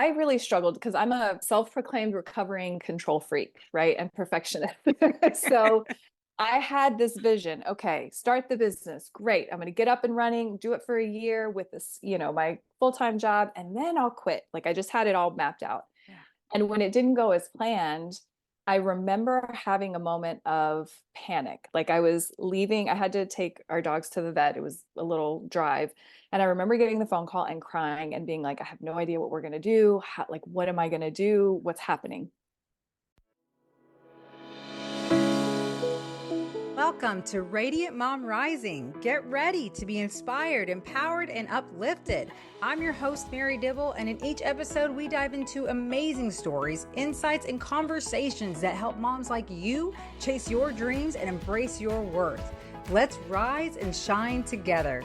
I really struggled because I'm a self-proclaimed recovering control freak, right? And perfectionist. So I had this vision. Okay, start the business. Great. I'm going to get up and running, do it for a year with this, my full-time job, and then I'll quit. Like I just had it all mapped out. Yeah. And when it didn't go as planned, I remember having a moment of panic. Like I was leaving, I had to take our dogs to the vet. It was a little drive. And I remember getting the phone call and crying and being like, I have no idea what we're going to do. Like, what am I going to do? What's happening? Welcome to Radiant Mom Rising. Get ready to be inspired, empowered, and uplifted. I'm your host, Mary Dibble, and in each episode, we dive into amazing stories, insights, and conversations that help moms like you chase your dreams and embrace your worth. Let's rise and shine together.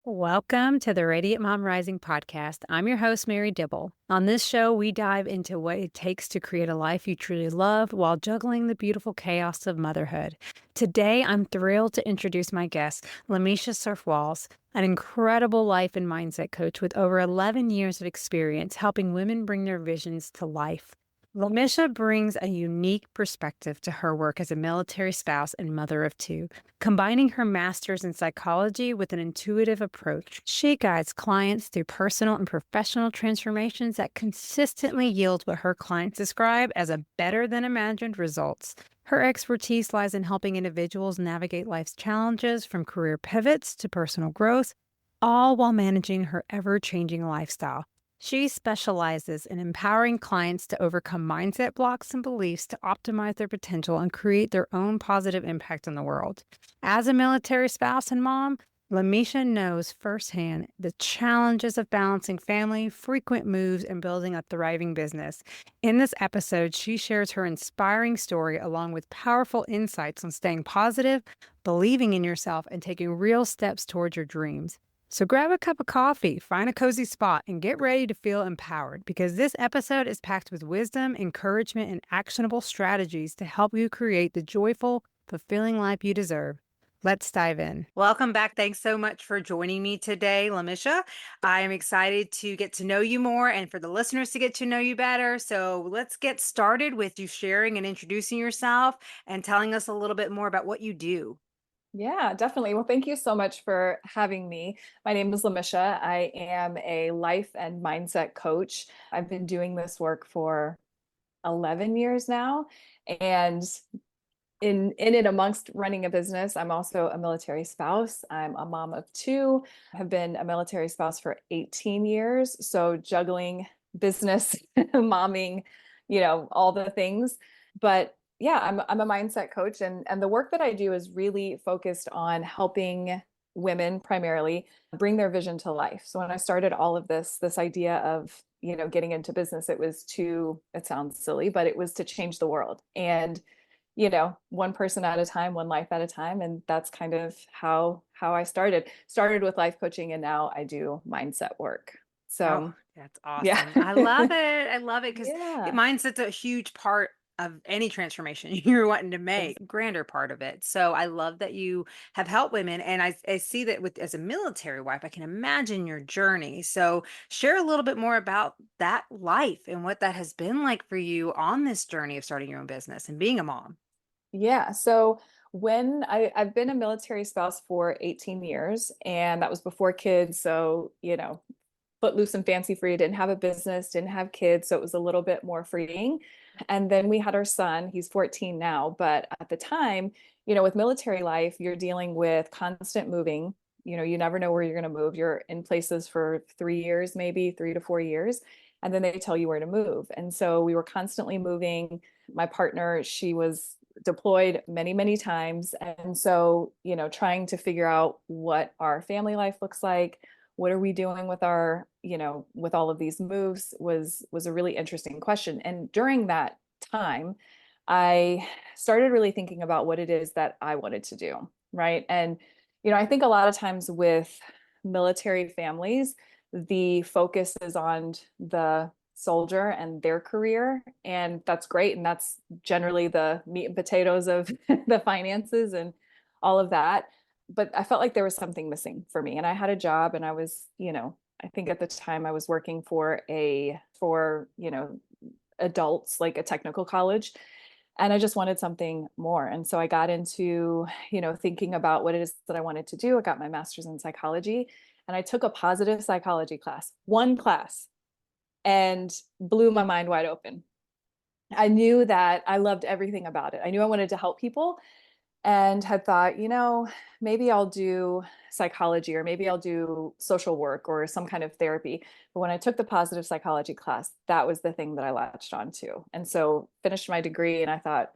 Welcome to the Radiant Mom Rising podcast. I'm your host, Mary Dibble. On this show, we dive into what it takes to create a life you truly love while juggling the beautiful chaos of motherhood. Today, I'm thrilled to introduce my guest, Lamisha Serf-Walls, an incredible life and mindset coach with over 11 years of experience helping women bring their visions to life. Lamisha brings a unique perspective to her work as a military spouse and mother of two, combining her master's in psychology with an intuitive approach. She guides clients through personal and professional transformations that consistently yield what her clients describe as a better than imagined results. Her expertise lies in helping individuals navigate life's challenges from career pivots to personal growth, all while managing her ever-changing lifestyle. She specializes in empowering clients to overcome mindset blocks and beliefs to optimize their potential and create their own positive impact on the world. As a military spouse and mom, Lamisha knows firsthand the challenges of balancing family, frequent moves, and building a thriving business. In this episode, she shares her inspiring story along with powerful insights on staying positive, believing in yourself, and taking real steps towards your dreams. So grab a cup of coffee, find a cozy spot, and get ready to feel empowered because this episode is packed with wisdom, encouragement, and actionable strategies to help you create the joyful, fulfilling life you deserve. Let's dive in. Welcome back. Thanks so much for joining me today, Lamisha. I am excited to get to know you more and for the listeners to get to know you better. So let's get started with you sharing and introducing yourself and telling us a little bit more about what you do. Yeah, definitely. Well, thank you so much for having me. My name is Lamisha. I am a life and mindset coach. I've been doing this work for 11 years now. And in it amongst running a business, I'm also a military spouse. I'm a mom of two. I have been a military spouse for 18 years. So juggling business, momming, all the things. But yeah, I'm a mindset coach and the work that I do is really focused on helping women primarily bring their vision to life. So when I started all of this idea of, getting into business, it sounds silly, but it was to change the world. And one person at a time, one life at a time. And that's kind of how I started with life coaching and now I do mindset work. Oh, So that's yeah. awesome. I love it. I love it because Yeah. mindset's a huge part of any transformation you're wanting to make, grander part of it. So I love that you have helped women. And I see that with as a military wife, I can imagine your journey. So share a little bit more about that life and what that has been like for you on this journey of starting your own business and being a mom. Yeah. So when I've been a military spouse for 18 years, and that was before kids. So, footloose and fancy free, didn't have a business, didn't have kids. So it was a little bit more freeing. And then we had our son, he's 14 now. But at the time, with military life, you're dealing with constant moving. You never know where you're going to move. You're in places for 3 years, maybe 3 to 4 years. And then they tell you where to move. And so we were constantly moving. My partner, she was deployed many, many times. And so, trying to figure out what our family life looks like, what are we doing with our, with all of these moves was a really interesting question. And during that time, I started really thinking about what it is that I wanted to do, right? And, I think a lot of times with military families, the focus is on the soldier and their career, and that's great. And that's generally the meat and potatoes of the finances and all of that. but I felt like there was something missing for me. And I had a job and I was, I think at the time I was working for adults, like a technical college. And I just wanted something more. And so I got into, thinking about what it is that I wanted to do. I got my master's in psychology and I took a positive psychology class, one class, and blew my mind wide open. I knew that I loved everything about it. I knew I wanted to help people and had thought, maybe I'll do psychology or maybe I'll do social work or some kind of therapy. But when I took the positive psychology class, that was the thing that I latched onto. And so finished my degree and I thought,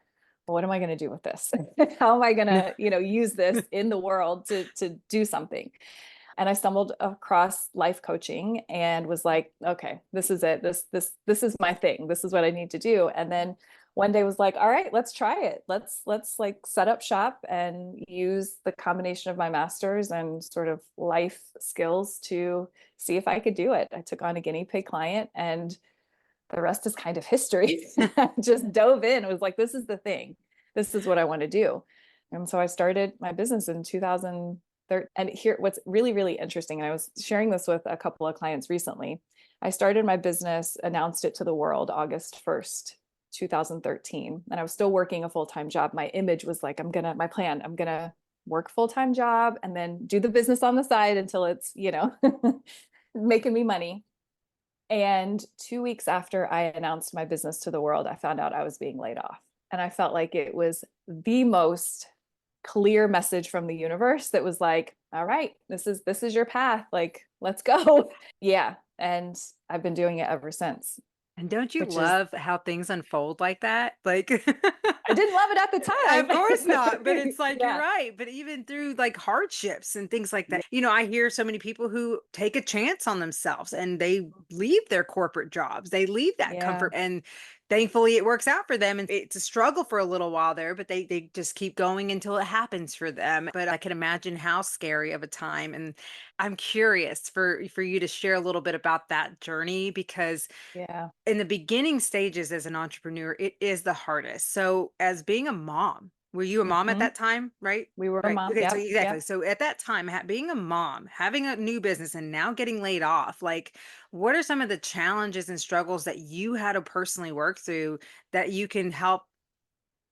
well, what am I going to do with this? How am I going to, use this in the world to do something? And I stumbled across life coaching and was like, okay, this is it. This is my thing. This is what I need to do. And then one day was like, all right, let's try it. Let's like set up shop and use the combination of my master's and sort of life skills to see if I could do it. I took on a guinea pig client and the rest is kind of history. I just dove in. It was like, this is the thing. This is what I want to do. And so I started my business in 2013. And here, what's really, really interesting, and I was sharing this with a couple of clients recently. I started my business, announced it to the world August 1st, 2013. And I was still working a full-time job. My image was like, I'm going to work full-time job and then do the business on the side until it's, making me money. And 2 weeks after I announced my business to the world, I found out I was being laid off. And I felt like it was the most clear message from the universe that was like, all right, this is your path. Like, let's go. Yeah. And I've been doing it ever since, And don't you which is, love how things unfold like that? Like, I didn't love it at the of course not, but time. it's like you're Yeah. right. But even through like hardships and things like that, I hear so many people who take a chance on themselves and they leave their corporate jobs, they leave that Yeah. comfort, and thankfully it works out for them. And it's a struggle for a little while there, but they just keep going until it happens for them. But I can imagine how scary of a time. And I'm curious for you to share a little bit about that journey, because Yeah. in the beginning stages as an entrepreneur, it is the hardest. So, as being a mom, were you a mom at Hmm. that time? Right. We were a Right. mom. Okay. So, Yep. exactly. Yep. So, at that time, being a mom, having a new business, and now getting laid off, like, what are some of the challenges and struggles that you had to personally work through that you can help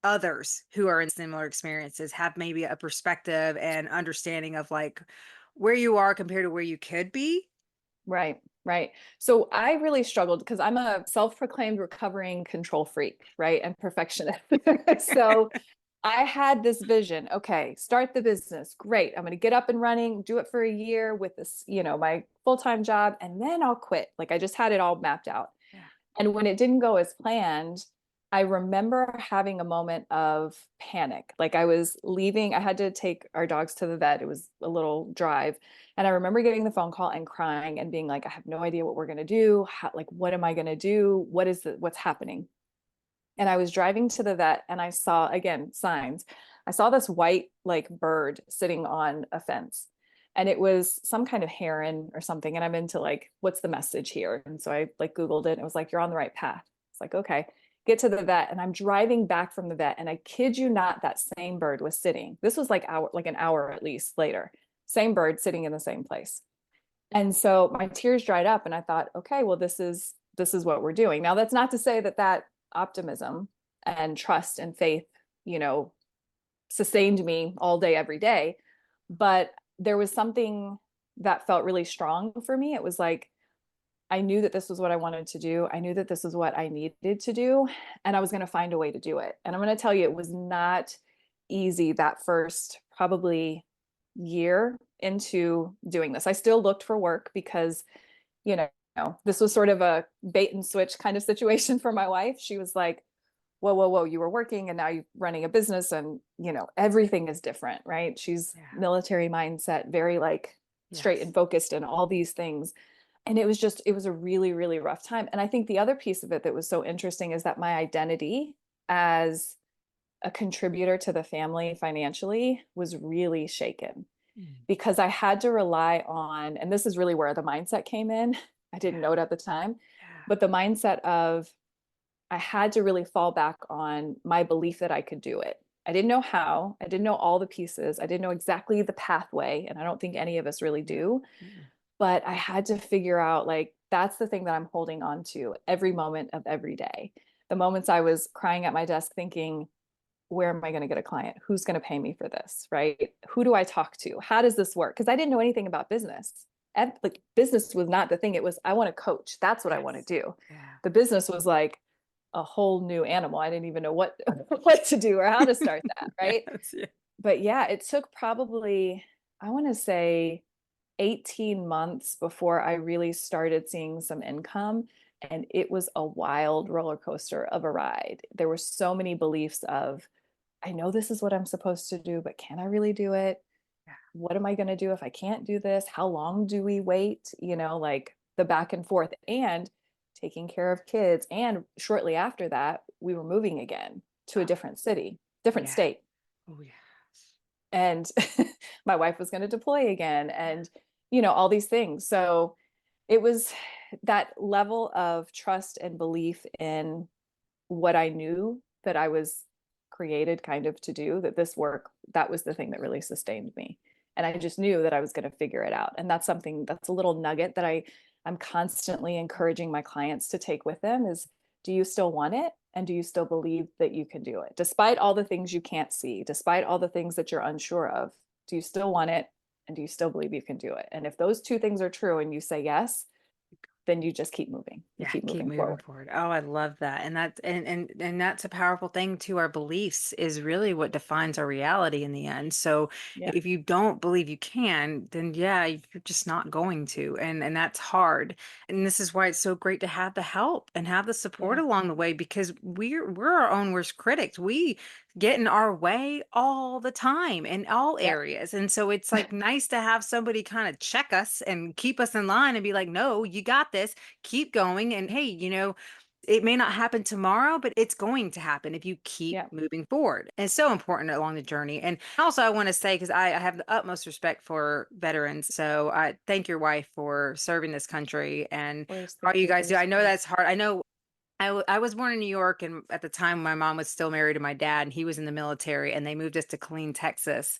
others who are in similar experiences have maybe a perspective and understanding of like where you are compared to where you could be? Right, right. So I really struggled because I'm a self-proclaimed recovering control freak, right? And perfectionist. So I had this vision. Okay, start the business. Great. I'm going to get up and running, do it for a year with this, my full-time job, and then I'll quit. Like I just had it all mapped out. Yeah. And when it didn't go as planned, I remember having a moment of panic. Like I was leaving, I had to take our dogs to the vet. It was a little drive. And I remember getting the phone call and crying and being like, I have no idea what we're going to do. Like, what am I going to do? What's happening? And I was driving to the vet and I saw, again, signs. I saw this white like bird sitting on a fence and it was some kind of heron or something. And I'm into like, what's the message here? And so I like Googled it and it was like, you're on the right path. It's like, okay, get to the vet. And I'm driving back from the vet. And I kid you not, that same bird was sitting. This was like an hour at least later. Same bird sitting in the same place. And so my tears dried up and I thought, okay, well, this is what we're doing. Now, that's not to say that optimism and trust and faith, you know, sustained me all day, every day. But there was something that felt really strong for me. It was like, I knew that this was what I wanted to do. I knew that this is what I needed to do, and I was going to find a way to do it. And I'm going to tell you, it was not easy that first probably year into doing this. I still looked for work because, you know, this was sort of a bait and switch kind of situation for my wife. She was like, whoa, whoa, whoa, you were working and now you're running a business and, everything is different, right? She's Yeah. military mindset, very like straight Yes. and focused and all these things. And it was a really, really rough time. And I think the other piece of it that was so interesting is that my identity as a contributor to the family financially was really shaken Mm. because I had to rely on, and this is really where the mindset came in. I didn't Yeah. know it at the time, Yeah. but the mindset of I had to really fall back on my belief that I could do it. I didn't know how. I didn't know all the pieces. I didn't know exactly the pathway, and I don't think any of us really do. Mm. But I had to figure out like that's the thing that I'm holding on to every moment of every day. The moments I was crying at my desk thinking, where am I going to get a client? Who's going to pay me for this? Right? Who do I talk to? How does this work? Because I didn't know anything about business. And like business was not the thing. It was, I want to coach. That's what I want to Yes. do. Yeah. The business was like a whole new animal. I didn't even know what what to do or how to start that. Right. Yes. Yeah. But yeah, it took probably, I want to say 18 months before I really started seeing some income. And it was a wild roller coaster of a ride. There were so many beliefs of, I know this is what I'm supposed to do, but can I really do it? Yeah. What am I going to do if I can't do this? How long do we wait? Like the back and forth and taking care of kids. And shortly after that, we were moving again to a Oh, different city, different yeah. state. Oh, yes. And my wife was going to deploy again and, all these things. So it was that level of trust and belief in what I knew that I was created kind of to do, that this work, that was the thing that really sustained me. And I just knew that I was going to figure it out. And that's something that's a little nugget that I'm constantly encouraging my clients to take with them is, do you still want it? And do you still believe that you can do it? Despite all the things you can't see, despite all the things that you're unsure of, do you still want it? And do you still believe you can do it? And if those two things are true and you say yes, then you just keep moving. You Yeah, keep keep moving moving forward. forward. Oh, I love that. And that's and that's a powerful thing too. Our beliefs is really what defines our reality in the end. So Yeah. if you don't believe you can, then yeah, you're just not going to. And that's hard. And this is why it's so great to have the help and have the support Yeah. along the way because we're our own worst critics. We get in our way all the time in all Yeah. areas. And so it's like nice to have somebody kind of check us and keep us in line and be like, no, you got this, keep going. And hey, it may not happen tomorrow, but it's going to happen if you keep Yeah. moving forward. And it's so important along the journey. And also, I want to say, because I have the utmost respect for veterans. So I thank your wife for serving this country and Of course. all Thank you you for guys your do. I know support. that's hard. I know I was born in New York, and at the time, my mom was still married to my dad, and he was in the military, and they moved us to Killeen, Texas.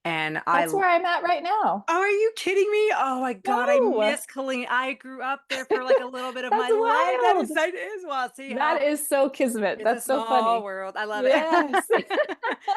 And That's where I'm at right now. are you kidding me? Oh my God, I No, miss Killeen. I grew up there for like a little bit of that's my life. That wild. is wild. See how That is so kismet. it's a That's so small funny. world. I love it. Yes.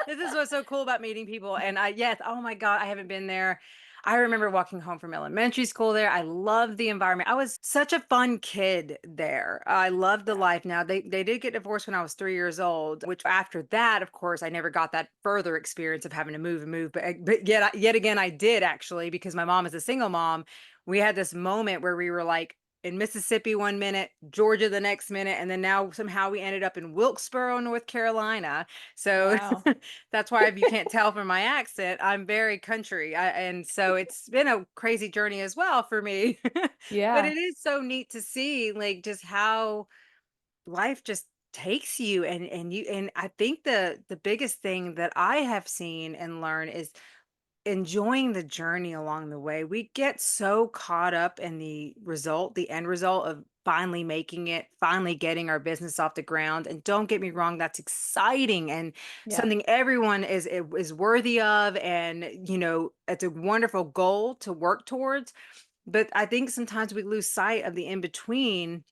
This is what's so cool about meeting people. And yes, oh my God, I haven't been there. I remember walking home from elementary school there. I loved the environment. I was such a fun kid there. I loved the Yeah. life. Now they did get divorced when I was 3 years old, which after that, of course, I never got that further experience of having to move and move. But yet again, I did actually because my mom is a single mom. We had this moment where we were like in Mississippi 1 minute, Georgia the next minute, and then now somehow we ended up in Wilkesboro, North Carolina. So Wow. that's why if you can't tell from my accent, I'm very country. And so it's been a crazy journey as well for me. But Yeah. it is so neat to see like just how life just takes you and I think the biggest thing that I have seen and learned is enjoying the journey along the way. We get so caught up in the result, the end result of finally making it, finally getting our business off the ground. And don't get me wrong, that's exciting and Yeah. something everyone is worthy of. And it's a wonderful goal to work towards. But I think sometimes we lose sight of the in between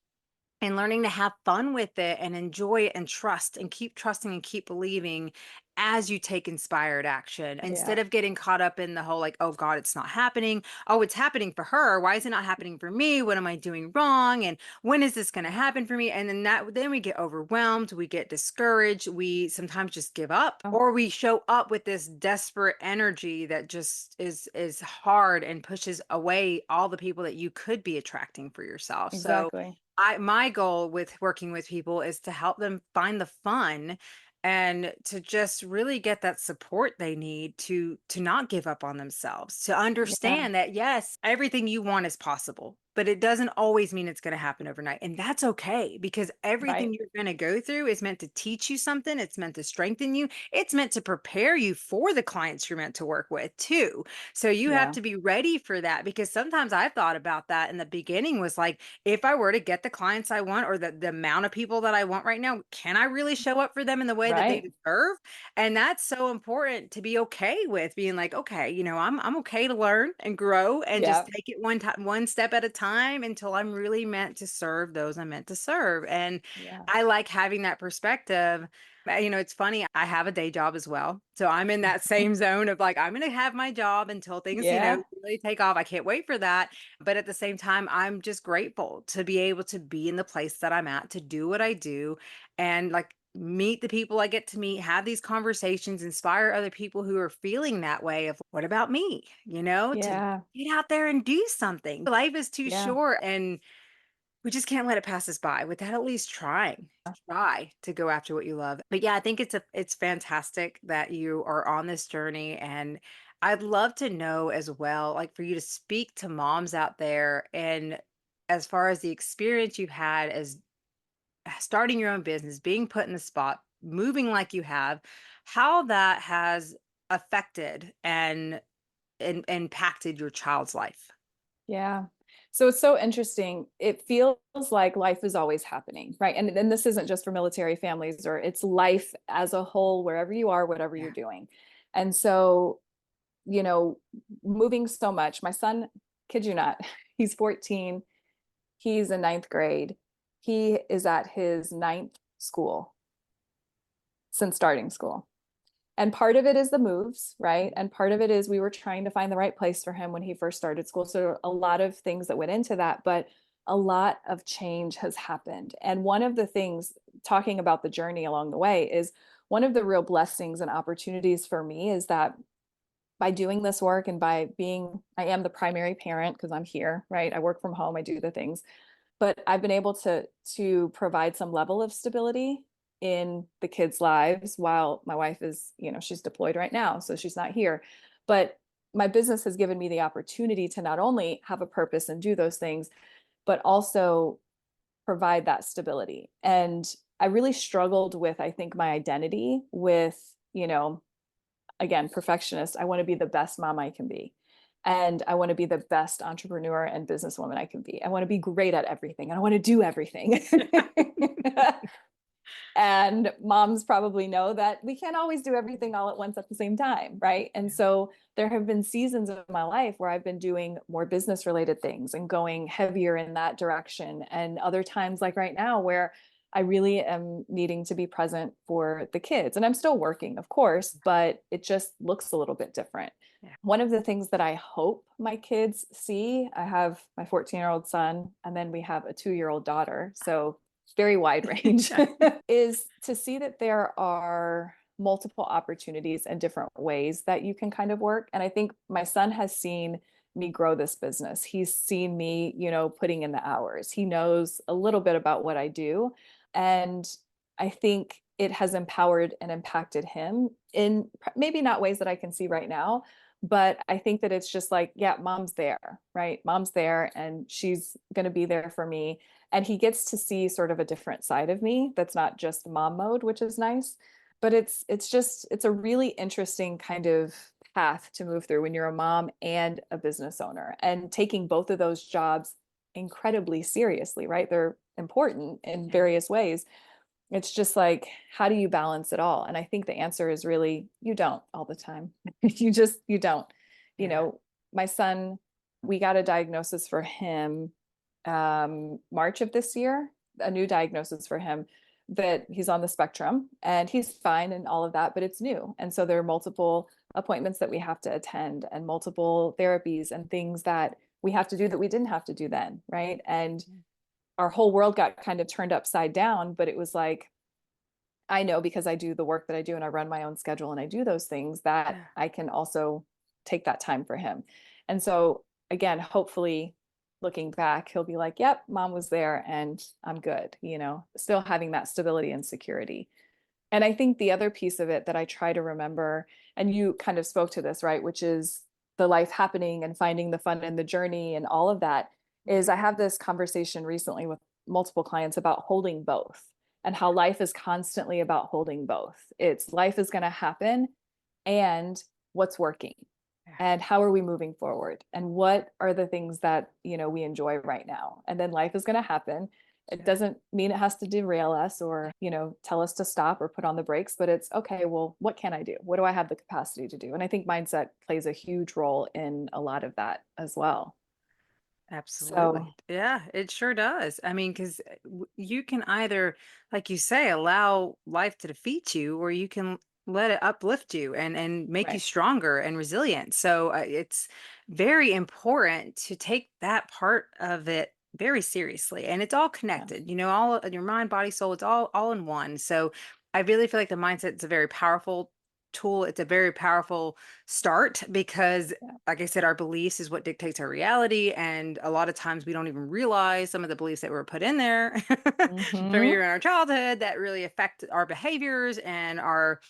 and learning to have fun with it and enjoy it and trust and keep trusting and keep believing as you take inspired action Yeah. instead of getting caught up in the whole like, oh God, it's not happening. Oh, it's happening for her. Why is it not happening for me? What am I doing wrong? And when is this going to happen for me? And then we get overwhelmed, we get discouraged, we sometimes just give up Oh, or we show up with this desperate energy that just is hard and pushes away all the people that you could be attracting for yourself. So exactly. my goal with working with people is to help them find the fun and to just really get that support they need to not give up on themselves, to Yeah. understand that yes, everything you want is possible. but it doesn't always mean it's going to happen overnight. And that's okay because everything Right. you're going to go through is meant to teach you something. It's meant to strengthen you. It's meant to prepare you for the clients you're meant to work with too. So you have Yeah. to be ready for that because sometimes I've thought about that in the beginning was like, if I were to get the clients I want or the amount of people that I want right now, can I really show up for them in the way that they Right. deserve? And that's so important to be okay with being like, okay, I'm okay to learn and grow and just Yeah. take it one time, one step at a time until I'm really meant to serve those I'm meant to serve. And Yeah. I like having that perspective. It's funny, I have a day job as well. So I'm in that same zone of like, I'm going to have my job until things, Yeah. really take off. I can't wait for that. But at the same time, I'm just grateful to be able to be in the place that I'm at, to do what I do and like meet the people I get to meet, have these conversations, inspire other people who are feeling that way of what about me, to Yeah. get out there and do something. Life is too Yeah. short and we just can't let it pass us by without at least trying. Try to go after what you love. But yeah, I think it's fantastic that you are on this journey and I'd love to know as well, like for you to speak to moms out there and as far as the experience you've had as starting your own business, being put in the spot, moving like you have, how that has affected and impacted your child's life. Yeah. So it's so interesting. It feels like life is always happening, right? And then this isn't just for military families, or it's life as a whole, wherever you are, whatever you're Yeah. doing. And so, you know, moving so much. My son, kid you not, he's 14. He's in ninth grade. He is at his ninth school since starting school. And part of it is the moves, right? And part of it is we were trying to find the right place for him when he first started school. So a lot of things that went into that, but a lot of change has happened. And one of the things, talking about the journey along the way, is one of the real blessings and opportunities for me is that by doing this work and by being, I am the primary parent because I'm here, right? I work from home, I do the things, but I've been able to provide some level of stability in the kids' lives while my wife is, she's deployed right now, so she's not here. But my business has given me the opportunity to not only have a purpose and do those things, but also provide that stability. And I really struggled with, I think, my identity with, again, perfectionist. I want to be the best mom I can be. And I want to be the best entrepreneur and businesswoman I can be. I want to be great at everything. And I want to do everything. And moms probably know that we can't always do everything all at once at the same time, right? And so there have been seasons of my life where I've been doing more business related things and going heavier in that direction. And other times, like right now, where I really am needing to be present for the kids. And I'm still working, of course, but it just looks a little bit different. Yeah. One of the things that I hope my kids see, I have my 14-year-old son, and then we have a 2-year-old daughter. So very wide range, is to see that there are multiple opportunities and different ways that you can kind of work. And I think my son has seen me grow this business. He's seen me, putting in the hours. He knows a little bit about what I do. And I think it has empowered and impacted him in maybe not ways that I can see right now, but I think that it's just like, yeah, mom's there, right? Mom's there and she's going to be there for me. And he gets to see sort of a different side of me that's not just mom mode, which is nice. But it's a really interesting kind of path to move through when you're a mom and a business owner and taking both of those jobs incredibly seriously, right? They're important in Yeah. various ways. It's just like, how do you balance it all? And I think the answer is really, you don't all the time. You don't. You Yeah. know, my son, we got a diagnosis for him March of this year, a new diagnosis for him that he's on the spectrum and he's fine and all of that, but it's new. And so there are multiple appointments that we have to attend and multiple therapies and things that we have to do that we didn't have to do then, right? And our whole world got kind of turned upside down, but it was like, I know because I do the work that I do and I run my own schedule and I do those things that Yeah. I can also take that time for him. And so again, hopefully looking back, he'll be like, yep, mom was there and I'm good, still having that stability and security. And I think the other piece of it that I try to remember, and you kind of spoke to this, right, which is the life happening and finding the fun in the journey and all of that. is I have this conversation recently with multiple clients about holding both and how life is constantly about holding both. It's life is going to happen and what's working Yeah. and how are we moving forward and what are the things that, we enjoy right now. And then life is going to happen. It Yeah. doesn't mean it has to derail us or, tell us to stop or put on the brakes, but it's okay, well, what can I do? What do I have the capacity to do? And I think mindset plays a huge role in a lot of that as well. Absolutely. So, Yeah, it sure does. I mean, because you can either, like you say, allow life to defeat you, or you can let it uplift you and make you right. stronger and resilient. So it's very important to take that part of it very seriously, and it's all Yeah. connected. All your mind, body, soul. It's all in one. So I really feel like the mindset is a very powerful tool. It's a very powerful start because Yeah. like I said, our beliefs is what dictates our reality. And a lot of times we don't even realize some of the beliefs that were put in there from Hmm. even our childhood that really affect our behaviors and our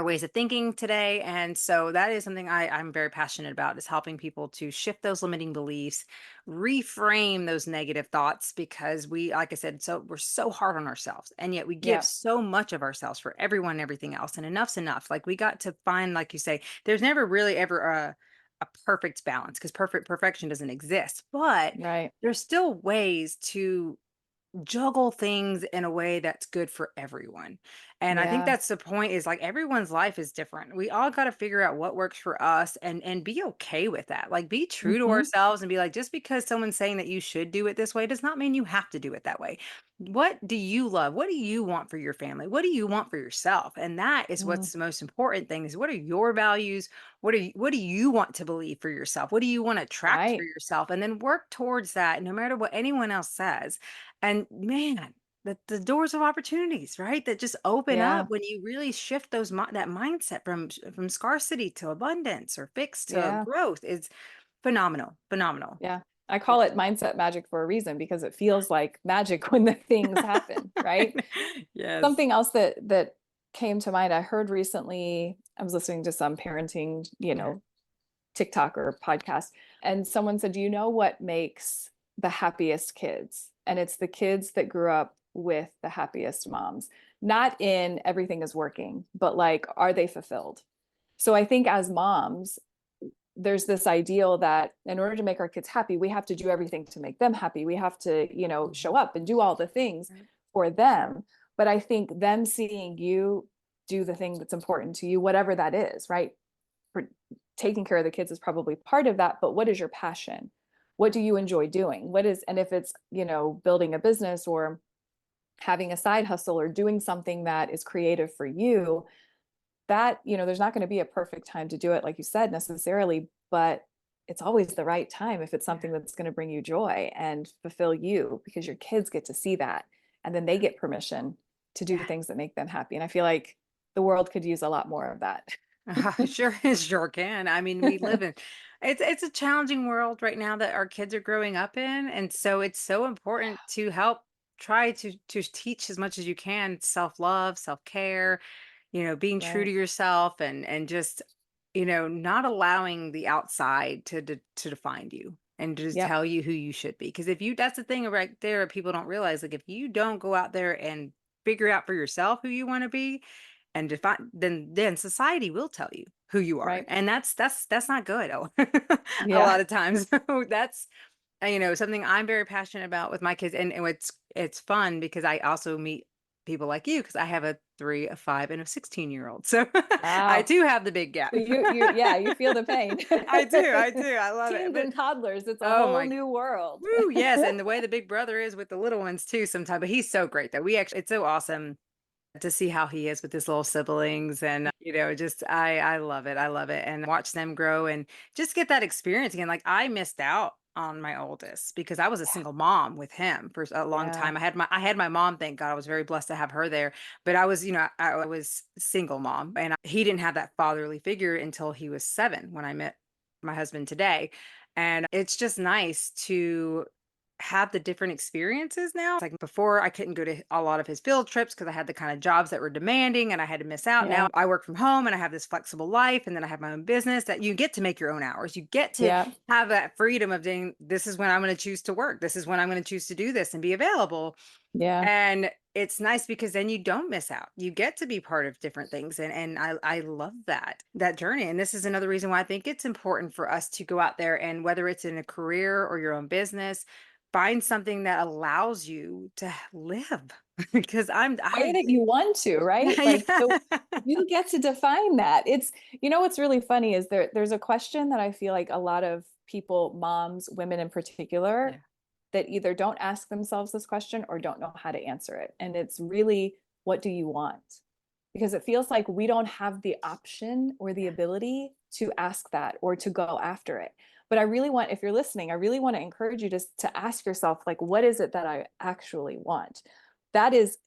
ways of thinking today. And so that is something I'm very passionate about is helping people to shift those limiting beliefs, reframe those negative thoughts because we, like I said, so we're so hard on ourselves. And yet we give Yeah. so much of ourselves for everyone and everything else. And enough's enough. Like we got to find, like you say, there's never really ever a perfect balance because perfection doesn't exist. But Right. there's still ways to juggle things in a way that's good for everyone. And I think Yeah. that's the point is like everyone's life is different. We all got to figure out what works for us and be okay with that. Like be true to Hmm. ourselves and be like just because someone's saying that you should do it this way does not mean you have to do it that way. What do you love? What do you want for your family? What do you want for yourself? And that is Mm. what's the most important thing is what are your values? What do you want to believe for yourself? What do you want to attract for Right. yourself? And then work towards that no matter what anyone else says. And man, the doors of opportunities, right? That just open up Yeah. when you really shift that mindset from scarcity to abundance or fixed to Yeah. growth is phenomenal, phenomenal. Yeah. I call it mindset magic for a reason because it feels like magic when the things happen, right? Yes. Something else that came to mind, I heard recently, I was listening to some parenting, Yeah. TikTok or podcast, and someone said, "Do you know what makes the happiest kids?" And it's the kids that grew up with the happiest moms. Not in everything is working, but like, are they fulfilled? So I think as moms, there's this ideal that in order to make our kids happy, we have to do everything to make them happy. We have to, show Mhm. up and do all the things Right. for them. But I think them seeing you do the thing that's important to you, whatever that is, right? For taking care of the kids is probably part of that, but what is your passion? What do you enjoy doing? And if it's, building a business or having a side hustle or doing something that is creative for you, that, there's not going to be a perfect time to do it, like you said, necessarily, but it's always the right time if it's Yeah. something that's going to bring you joy and fulfill you because your kids get to see that. And then they get permission to do Yeah. things that make them happy. And I feel like the world could use a lot more of that. Sure, sure can. I mean, we live in it's a challenging world right now that our kids are growing up in, and so it's so important to help try to teach as much as you can self-love, self-care, being true Right. to yourself and just, not allowing the outside to define you and to Yep. tell you who you should be. Because if you that's the thing right there, people don't realize like if you don't go out there and figure out for yourself who you want to be and define then society will tell you who you are Right. and that's not good a Yeah. lot of times so that's something I'm very passionate about with my kids and it's fun because I also meet people like you because I have a 3 a 5 and a 16-year-old so I Wow. too have the big gap. So yeah, you feel the pain. I do I love it Teens but and toddlers, it's a oh whole my new world. woo yes and the way the big brother is with the little ones too sometimes but he's so great that we actually it's so awesome to see how he is with his little siblings and just I love it. I love it and watch them grow and just get that experience again. Like I missed out on my oldest because I was a single mom with him for a long Yeah. time. I had my mom, thank God. I was very blessed to have her there. But I was, I was single mom and he didn't have that fatherly figure until he was 7 when I met my husband today. And it's just nice to have the different experiences now. It's like before I couldn't go to a lot of his field trips because I had the kind of jobs that were demanding and I had to miss out. Yeah. Now I work from home and I have this flexible life and then I have my own business that you get to make your own hours. You get to Yeah. have that freedom of doing this is when I'm going to choose to work. This is when I'm going to choose to do this and be available. Yeah. And it's nice because then you don't miss out. You get to be part of different things. And I love that journey. And this is another reason why I think it's important for us to go out there and whether it's in a career or your own business, find something that allows you to live. Because Way that you want to, right? Like yeah. the you get to define that. It's, what's really funny is there's a question that I feel like a lot of people, moms, women in particular, Yeah. that either don't ask themselves this question or don't know how to answer it. And it's really, what do you want? Because it feels like we don't have the option or the Yeah. ability to ask that or to go after it. But I really want, if you're listening, I really want to encourage you to ask yourself, like, what is it that I actually want? That is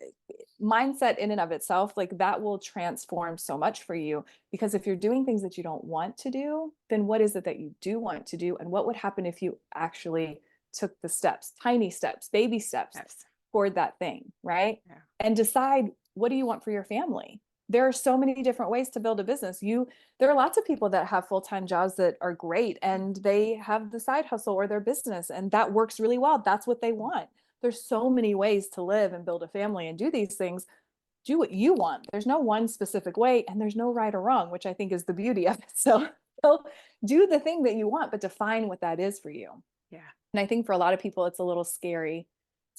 mindset in and of itself, like that will transform so much for you. Because if you're doing things that you don't want to do, then what is it that you do want to do? And what would happen if you actually took the steps, tiny steps, baby steps Yes. toward that thing, right? Yeah. And decide, what do you want for your family? There are so many different ways to build a business. There are lots of people that have full-time jobs that are great and they have the side hustle or their business and that works really well. That's what they want. There's so many ways to live and build a family and do these things. Do what you want. There's no one specific way and there's no right or wrong, which I think is the beauty of it. So do the thing that you want, but define what that is for you. Yeah. And I think for a lot of people, it's a little scary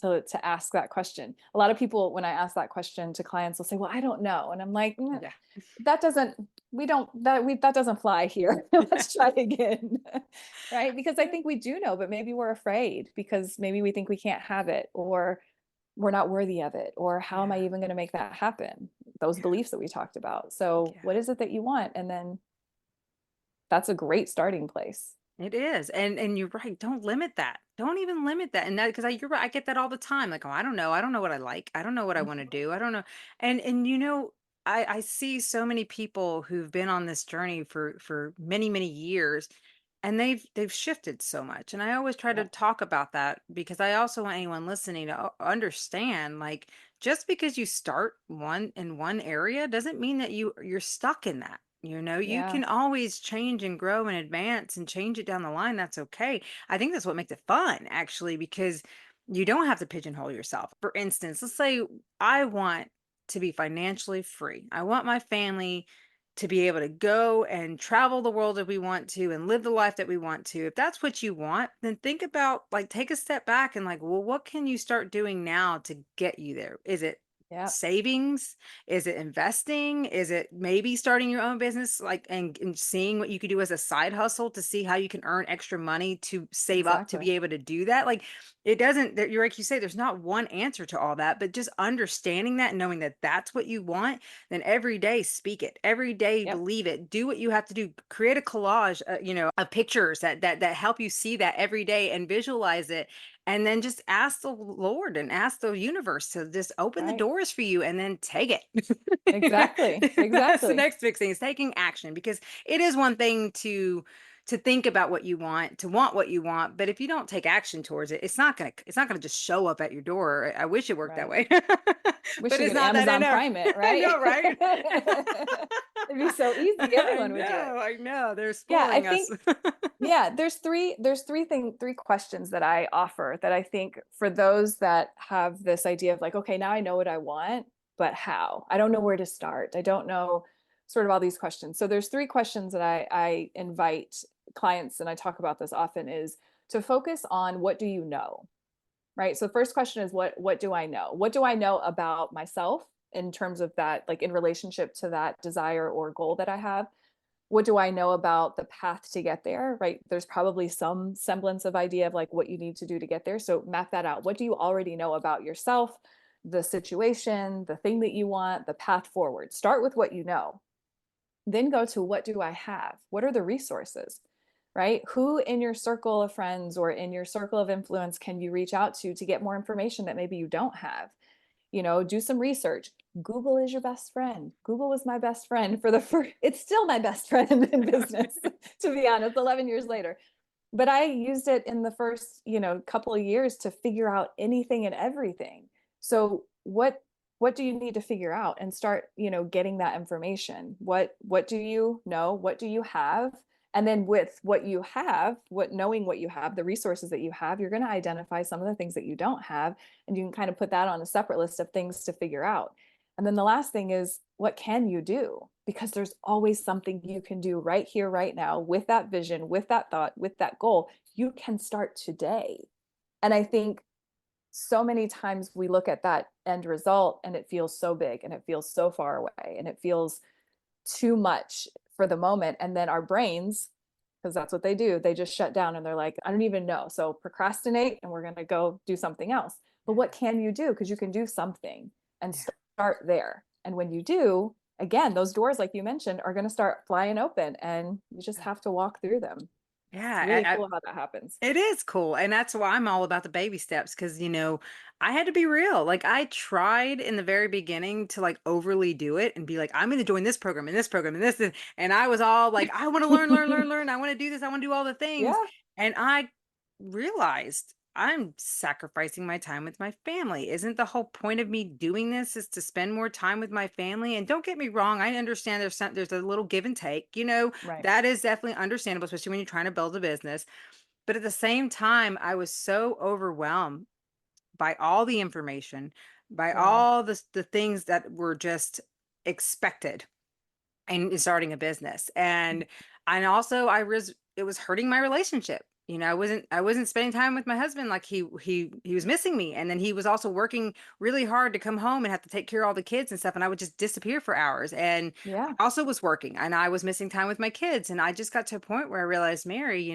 to ask that question. A lot of people, when I ask that question to clients, will say, well, I don't know. And I'm like, Yeah. that doesn't, that doesn't fly here. Let's try again. Right. Because I think we do know, but maybe we're afraid because maybe we think we can't have it or we're not worthy of it. Or how am I Yeah. even going to make that happen? Those Yeah. beliefs that we talked about. So Yeah. what is it that you want? And then that's a great starting place. It is. And you're right. Don't limit that. Don't even limit that. And that because you're right, I get that all the time. Like, oh, I don't know. I don't know what I like. I don't know what I want to Mhm. do. I don't know. And I see so many people who've been on this journey for many, many years and they've shifted so much. And I always try to Yeah. talk about that because I also want anyone listening to understand like just because you start one in one area doesn't mean that you're stuck in that. You Yeah. can always change and grow and advance and change it down the line. That's okay. I think that's what makes it fun, actually, because you don't have to pigeonhole yourself. For instance, let's say I want to be financially free. I want my family to be able to go and travel the world if we want to and live the life that we want to. If that's what you want, then think about like take a step back and like, well, what can you start doing now to get you there? Is it Yeah. savings? Is it investing? Is it maybe starting your own business, like and seeing what you could do as a side hustle to see how you can earn extra money to save up to Exactly. be able to do that? Like it doesn't that you're like you say, there's not one answer to all that, but just understanding that and knowing that that's what you want, then every day speak it, every day Yep. believe it, do what you have to do, create a collage, of pictures that help you see that every day and visualize it and then just ask the Lord and ask the universe to just open the Right. doors for you and then take Exactly. it. That's the Exactly. next big thing is taking action because it is one thing to think about what you want, to want what you want, but if you don't take action towards it, it's not gonna just show up at your door. I wish it worked that Right. way. Wish But you it's could not that I Amazon know. Prime it, I right? know, right? It'd be so easy. I Everyone would do it. know, I know. They're Yeah, I spoiling us. think yeah, there's three questions that I offer that I think for those that have this idea of like, okay, now I know what I want, but how? I don't know where to start. I don't know sort of all these questions. So there's three questions that I invite clients, and I talk about this often, is to focus on what do you know, right? So the first question is what do I know? What do I know about myself in terms of that, like in relationship to that desire or goal that I have? What do I know about the path to get there, right? There's probably some semblance of idea of like what you need to do to get there. So map that out. What do you already know about yourself, the situation, the thing that you want, the path forward? Start with what you know. Then go to what do I have? What are the resources? Right? Who in your circle of friends or in your circle of influence can you reach out to get more information that maybe you don't have? Do some research. Google is your best friend. Google was my best friend for the first, it's still my best friend in business, to be honest, 11 years later. But I used it in the first, couple of years to figure out anything and everything. So what do you need to figure out and start, getting that information? What do you know? What do you have? And then with what you have, knowing what you have, the resources that you have, you're going to identify some of the things that you don't have, and you can kind of put that on a separate list of things to figure out. And then the last thing is, what can you do? Because there's always something you can do right here, right now, with that vision, with that thought, with that goal. You can start today. And I think so many times we look at that end result and it feels so big and it feels so far away and it feels too much for the moment. And then our brains, because that's what they do, they just shut down and they're like, I don't even know. So procrastinate and we're going to go do something else. But what can you do? Because you can do something and Yeah. start there. And when you do, again, those doors, like you mentioned, are going to start flying open and you just have to walk through them. It's really Yeah. cool how that happens. It is cool. And that's why I'm all about the baby steps because, I had to be real. Like I tried in the very beginning to like overly do it and be like, I'm going to join this program and this program and this. And I was all like, I want to learn, learn, learn, learn. I want to do this. I want to do all the things. Yeah, And I realized I'm sacrificing my time with my family. Isn't the whole point of me doing this is to spend more time with my family? And don't get me wrong, I understand there's a little give and take. right. That is definitely understandable, especially when you're trying to build a business. But at the same time, I was so overwhelmed by all the information, by Yeah. all the things that were just expected and starting a business. And also it was hurting my relationship. I wasn't spending time with my husband like he was missing me. And then he was also working really hard to come home and have to take care of all the kids and stuff. And I would just disappear for hours. And Yeah. I also was working and I was missing time with my kids. And I just got to a point where I realized, Mary,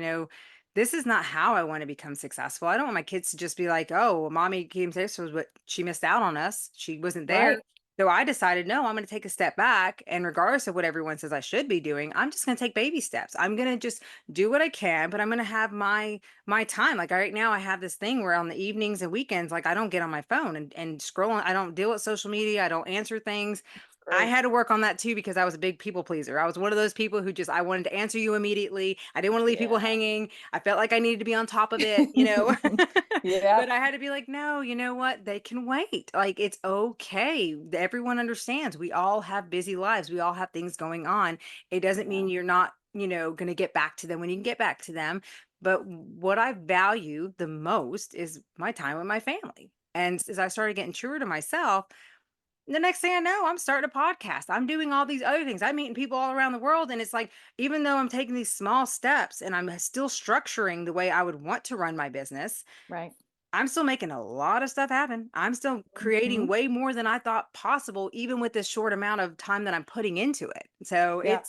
this is not how I want to become successful. I don't want my kids to just be like, oh, well, mommy came to this was what she missed out on us. She wasn't there. Right. So I decided, no, I'm going to take a step back. And regardless of what everyone says I should be doing, I'm just going to take baby steps. I'm going to just do what I can, but I'm going to have my time. Like right now, I have this thing where on the evenings and weekends, like I don't get on my phone and scroll. I don't deal with social media. I don't answer things. It's I great. had to work on that too because I was a big people pleaser. I was one of those people who just I wanted to answer you immediately. I didn't want to leave people Yeah. hanging. I felt like I needed to be on top of it. But Yep. I had to be like, no, you know what? They can wait. Like, it's okay. Everyone understands. We all have busy lives. We all have things going on. It doesn't Yeah. mean you're not, going to get back to them when you can get back to them. But what I value the most is my time with my family. And as I started getting truer to myself, the next thing I know, I'm starting a podcast. I'm doing all these other things. I'm meeting people all around the world. And it's like, even though I'm taking these small steps and I'm still structuring the way I would want to run my business, Right. I'm still making a lot of stuff happen. I'm still creating Hmm. way more than I thought possible, even with this short amount of time that I'm putting into it. So Yeah.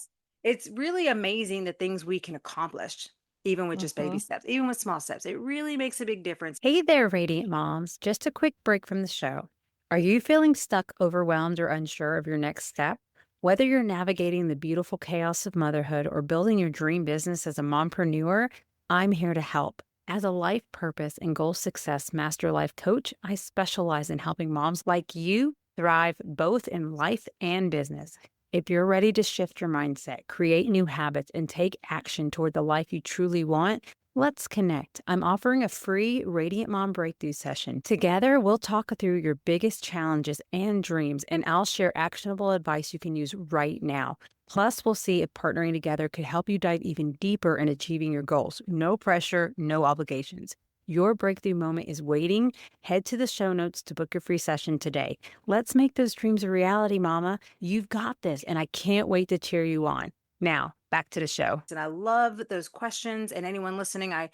it's really amazing the things we can accomplish, even with just baby Hmm. steps, even with small steps. It really makes a big difference. Hey there, Radiant Moms. Just a quick break from the show. Are you feeling stuck, overwhelmed, or unsure of your next step? Whether you're navigating the beautiful chaos of motherhood or building your dream business as a mompreneur, I'm here to help. As a life purpose and goal success master life coach, I specialize in helping moms like you thrive both in life and business. If you're ready to shift your mindset, create new habits, and take action toward the life you truly want, let's connect. I'm offering a free Radiant Mom Breakthrough session. Together, we'll talk through your biggest challenges and dreams, and I'll share actionable advice you can use right now. Plus, we'll see if partnering together could help you dive even deeper in achieving your goals. No pressure, no obligations. Your breakthrough moment is waiting. Head to the show notes to book your free session today. Let's make those dreams a reality, Mama. You've got this, and I can't wait to cheer you on. Now, back to the show. And I love those questions. And anyone listening, I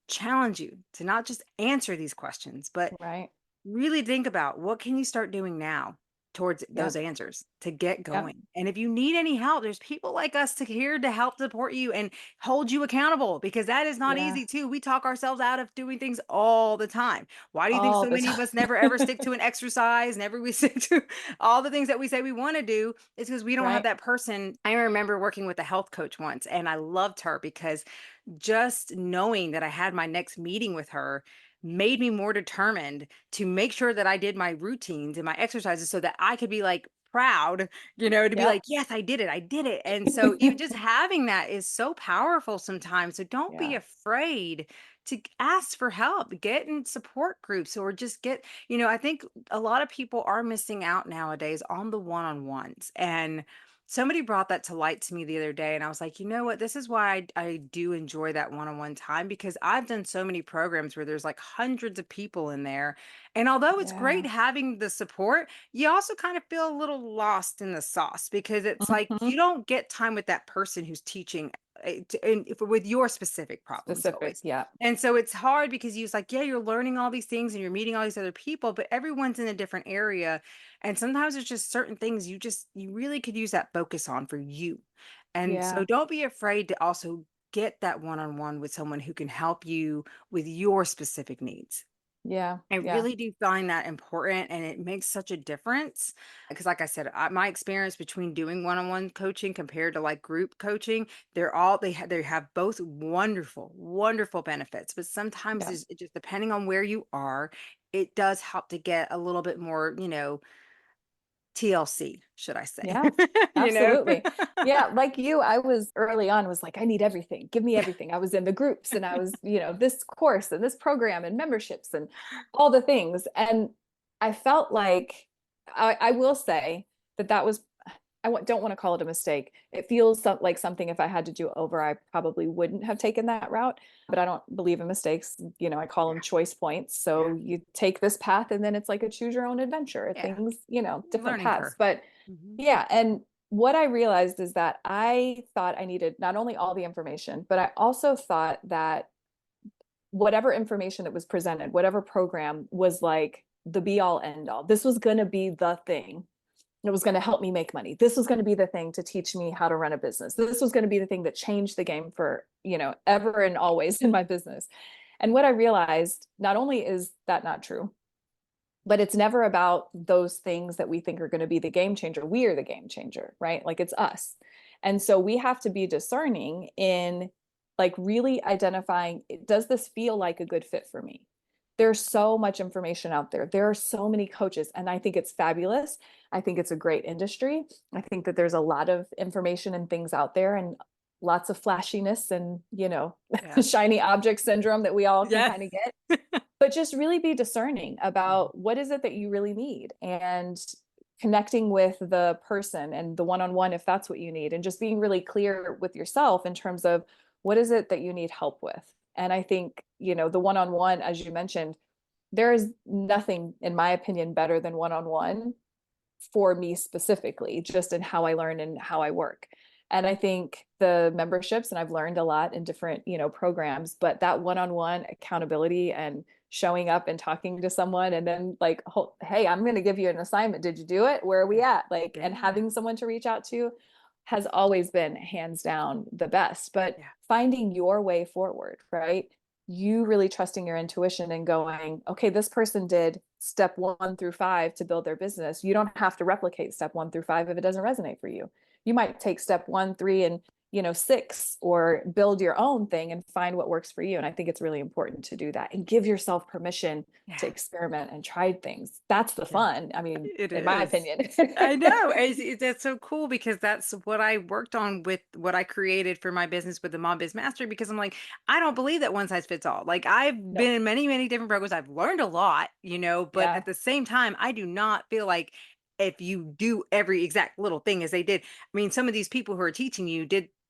challenge you to not just answer these questions, but Right. really think about what can you start doing now towards those Yep. answers to get Yep. going. And if you need any help, there's people like us here to help support you and hold you accountable because that is not Yeah. easy too. We talk ourselves out of doing things all the time. Why do you think All so the many of time. us never ever stick to an exercise? Never we stick to all the things that we say we want to do is because we don't have Right. that person. I remember working with a health coach once and I loved her because just knowing that I had my next meeting with her made me more determined to make sure that I did my routines and my exercises so that I could be like proud, to be Yep. like, yes, I did it. I did it. And so even just having that is so powerful sometimes. So don't be Yeah. afraid to ask for help, get in support groups, or just I think a lot of people are missing out nowadays on the one-on-ones. And somebody brought that to light to me the other day, and I was like, you know what? This is why I do enjoy that one-on-one time, because I've done so many programs where there's like hundreds of people in there. And although it's great Yeah. having the support, you also kind of feel a little lost in the sauce, because it's like Hmm. you don't get time with that person who's teaching with your specific problems Specific. always. Yeah. And so it's hard because you're like, yeah, you're learning all these things and you're meeting all these other people, but everyone's in a different area. And sometimes there's just certain things you really could use that focus on for you. And so Yeah. don't be afraid to also get that one-on-one with someone who can help you with your specific needs. Yeah. I Yeah. really do find that important, and it makes such a difference. Because, like I said, my experience between doing one-on-one coaching compared to like group coaching, they have both wonderful, wonderful benefits. But sometimes Yeah. it just depending on where you are, it does help to get a little bit more, TLC, should I say? Yeah, you know? absolutely. Yeah, like you, I was early on was like, I need everything. Give me Yeah, everything. I was in the groups and I was, this course and this program and memberships and all the things. And I felt like I will say that that was don't want to call it a mistake. It feels like something if I had to do over, I probably wouldn't have taken that route. But I don't believe in mistakes. I call them yeah, choice points. yeah, So you take this path and then it's like a choose your own adventure, yeah. things, different Learning paths. curve. But Mhm. yeah, and what I realized is that I thought I needed not only all the information, but I also thought that whatever information that was presented, whatever program was like the be all end all. This was going to be the thing. It was going to help me make money. This was going to be the thing to teach me how to run a business. This was going to be the thing that changed the game for, ever and always in my business. And what I realized, not only is that not true, but it's never about those things that we think are going to be the game changer. We are the game changer, right? Like it's us. And so we have to be discerning in like really identifying, does this feel like a good fit for me? There's so much information out there. There are so many coaches, and I think it's fabulous. I think it's a great industry. I think that there's a lot of information and things out there and lots of flashiness and, Yeah. shiny object syndrome that we all can Yeah. kind of get, but just really be discerning Mhm. about what is it that you really need and connecting with the person and the one-on-one if that's what you need, and just being really clear with yourself in terms of what is it that you need help with. And I think the one-on-one, as you mentioned, there is nothing in my opinion better than one-on-one for me specifically, just in how I learn and how I work. And I think the memberships, and I've learned a lot in different, programs, but that one-on-one accountability and showing up and talking to someone and then like, hey, I'm going to give you an assignment. Did you do it? Where are we Yeah. at? Like, and Yeah. having someone to reach out to has always been hands down the best. But Yeah. finding your way forward, right? You really trusting your intuition and going, okay, this person did step 1 through 5 to build their business. You don't have to replicate step 1 through 5 if it doesn't resonate for you. You might take step 1, 3, and 6, or build your own thing and find what works for you. And I think it's really important to do that and give yourself permission to Yeah. experiment and try things. That's the Yeah. fun. I mean, It in my is. opinion. I know. That's so cool, because that's what I worked on with what I created for my business with the Mom Biz Mastery, because I'm like, I don't believe that one size fits all. Like, I've No. been in many, many different programs. I've learned a lot, but Yeah. at the same time, I do not feel like if you do every exact little thing as they did. I mean, some of these people who are teaching you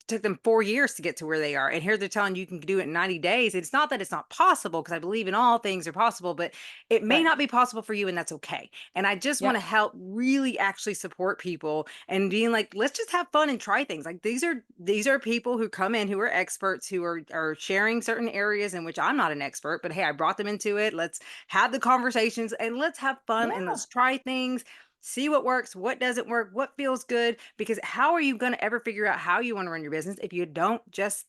took them 4 years to get to where they are. And here they're telling you can do it in 90 days. It's not that it's not possible, because I believe in all things are possible, but it may Right. not be possible for you, and that's okay. And I just want to Yep. help really actually support people and being like, let's just have fun and try things. Like, these are people who come in who are experts, who are sharing certain areas in which I'm not an expert, but hey, I brought them into it. Let's have the conversations and let's have fun and Yeah. let's try things, see what works, what doesn't work, what feels good. Because how are you going to ever figure out how you want to run your business if you don't just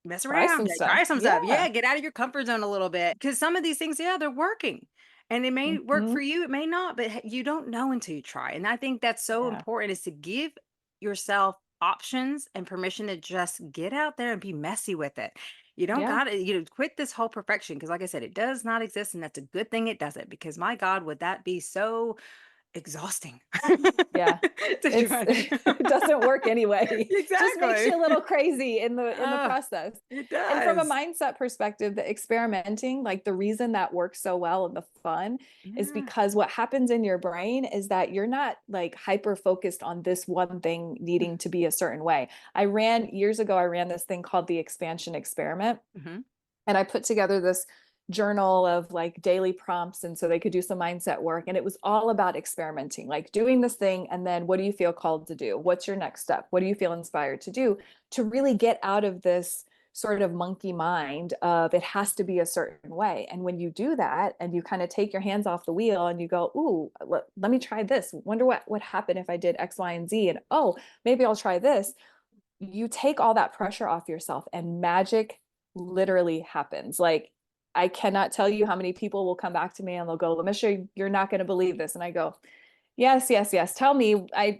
mess Try around, some like, try stuff. some stuff. Yeah. Yeah, get out of your comfort zone a little bit, because some of these things, yeah, they're working. And it may work Hmm. for you, it may not, but you don't know until you try. And I think that's so Yeah. important, is to give yourself options and permission to just get out there and be messy with it. You don't Yeah. got to, quit this whole perfection, because like I said, it does not exist, and that's a good thing it doesn't, because my God, would that be so exhausting Yeah. to It's try it doesn't to. work anyway. Just makes you Exactly. a little crazy in the Oh, process. it And from a does. mindset perspective, the experimenting, like the reason that works so well and the fun is Yeah. because what happens in your brain is that you're not like hyper focused on this one thing needing to be a certain way. Years ago, I ran this thing called the expansion experiment. Hmm. And I put together this journal of like daily prompts. And so they could do some mindset work. And it was all about experimenting, like doing this thing. And then what do you feel called to do? What's your next step? What do you feel inspired to do to really get out of this sort of monkey mind of it has to be a certain way? And when you do that and you kind of take your hands off the wheel and you go, ooh, let me try this. Wonder what would happen if I did X, Y, and Z. And oh, maybe I'll try this. You take all that pressure off yourself and magic literally happens. Like I cannot tell you how many people will come back to me and they'll go, Lamisha, you're not going to believe this. And I go, yes, yes, yes. Tell me. I'm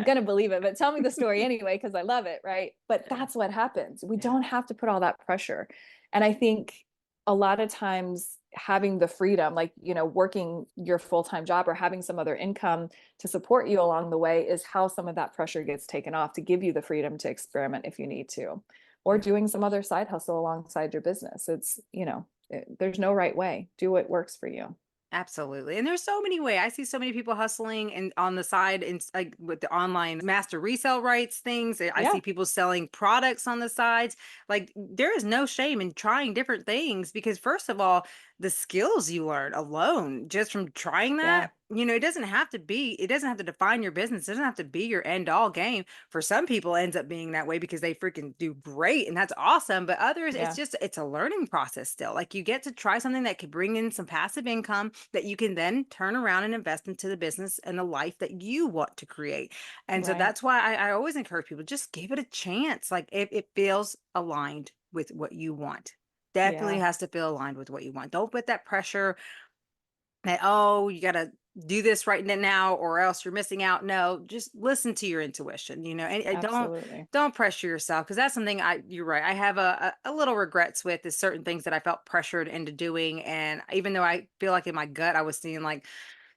going to believe it, but tell me the story anyway, because I love it. Right. But Yeah. that's what happens. We Yeah. don't have to put all that pressure. And I think a lot of times having the freedom, like, working your full-time job or having some other income to support you along the way is how some of that pressure gets taken off to give you the freedom to experiment if you need to, or Yeah. doing some other side hustle alongside your business. There's no right way. Do what works for you. Absolutely. And there's so many ways. I see so many people hustling and on the side and like with the online master resale rights things. I see Yeah. people selling products on the sides. Like there is no shame in trying different things because first of all, the skills you learn alone just from trying Yeah. that, it doesn't have to define your business. It doesn't have to be your end all game. For some people, it ends up being that way because they freaking do great and that's awesome. But others, Yeah. it's a learning process still. Like you get to try something that could bring in some passive income that you can then turn around and invest into the business and the life that you want to create. And so Right. that's why I always encourage people just give it a chance. Like if it feels aligned with what you want. Definitely Yeah. has to feel aligned with what you want. Don't put that pressure that, oh, you got to do this right now or else you're missing out. No, just listen to your intuition, and Absolutely. don't pressure yourself because that's something you're right. I have a little regrets with is certain things that I felt pressured into doing. And even though I feel like in my gut, I was seeing like,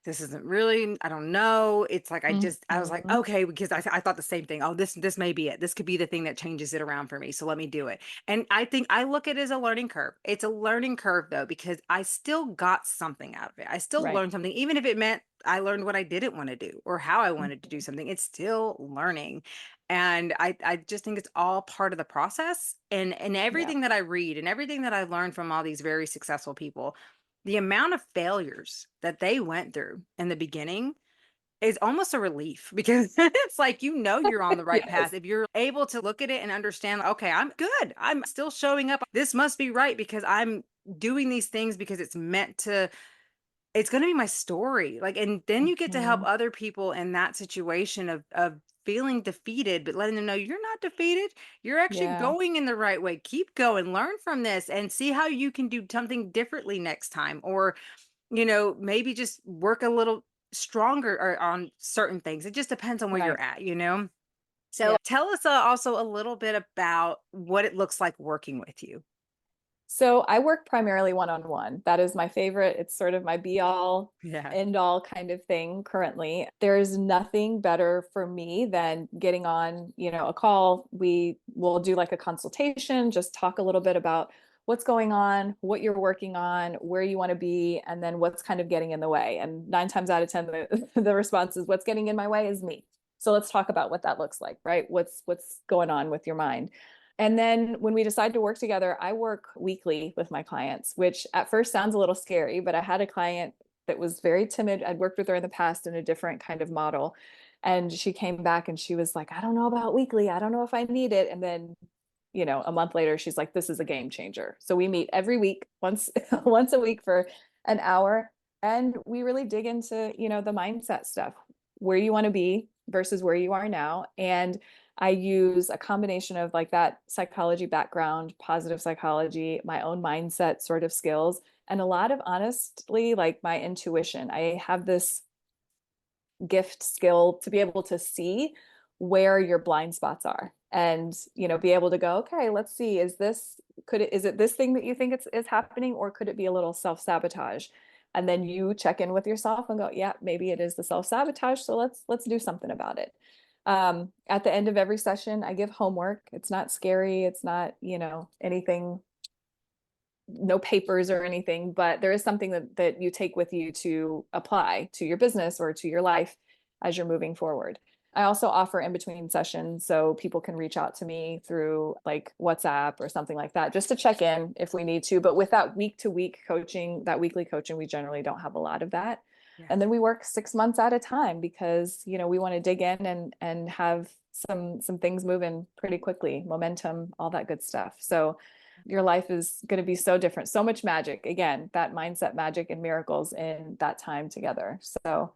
this isn't really, I don't know. It's like I was like, Mhm. okay, because I thought the same thing. Oh, this may be it. This could be the thing that changes it around for me. So let me do it. And I think I look at it as a learning curve. It's a learning curve though, because I still got something out of it. I still Right. learned something, even if it meant I learned what I didn't want to do or how I wanted to do Mhm. something. It's still learning. And I just think it's all part of the process. And Yeah. everything that I read and everything that I've learned from all these very successful people, the amount of failures that they went through in the beginning is almost a relief because it's like you're on the right path. Yes. If you're able to look at it and understand, okay, I'm good. I'm still showing up. This must be right because I'm doing these things because it's going to be my story. Like, and then you get to help Mhm. other people in that situation of feeling defeated, but letting them know you're not defeated. You're actually Yeah. going in the right way. Keep going, learn from this and see how you can do something differently next time. Or maybe just work a little stronger or on certain things. It just depends on where Right. you're at. So Yeah. tell us also a little bit about what it looks like working with you. So I work primarily one-on-one. That is my favorite. It's sort of my be all, Yeah. end all kind of thing currently. There's nothing better for me than getting on, a call. We will do like a consultation, just talk a little bit about what's going on, what you're working on, where you want to be, and then what's kind of getting in the way. And 9 times out of 10, the response is what's getting in my way is me. So let's talk about what that looks like, right? What's going on with your mind? And then when we decide to work together, I work weekly with my clients, which at first sounds a little scary, but I had a client that was very timid. I'd worked with her in the past in a different kind of model. And she came back and she was like, I don't know about weekly. I don't know if I need it. And then, a month later, she's like, this is a game changer. So we meet every week, once, once a week for an hour. And we really dig into, the mindset stuff, where you want to be versus where you are now. And I use a combination of like that psychology background, positive psychology, my own mindset sort of skills, and a lot of honestly, like my intuition. I have this gift skill to be able to see where your blind spots are and be able to go, okay, let's see, is it this thing that you think is happening, or could it be a little self-sabotage? And then you check in with yourself and go, yeah, maybe it is the self-sabotage. So let's do something about it. At the end of every session, I give homework. It's not scary. It's not, anything, no papers or anything, but there is something that you take with you to apply to your business or to your life as you're moving forward. I also offer in between sessions so people can reach out to me through like WhatsApp or something like that just to check in if we need to. But with that week to week coaching, that weekly coaching, we generally don't have a lot of that. Yeah. And then we work 6 months at a time because, we want to dig in and have some things moving pretty quickly, momentum, all that good stuff. So your life is going to be so different, so much magic. Again, that mindset magic and miracles in that time together. So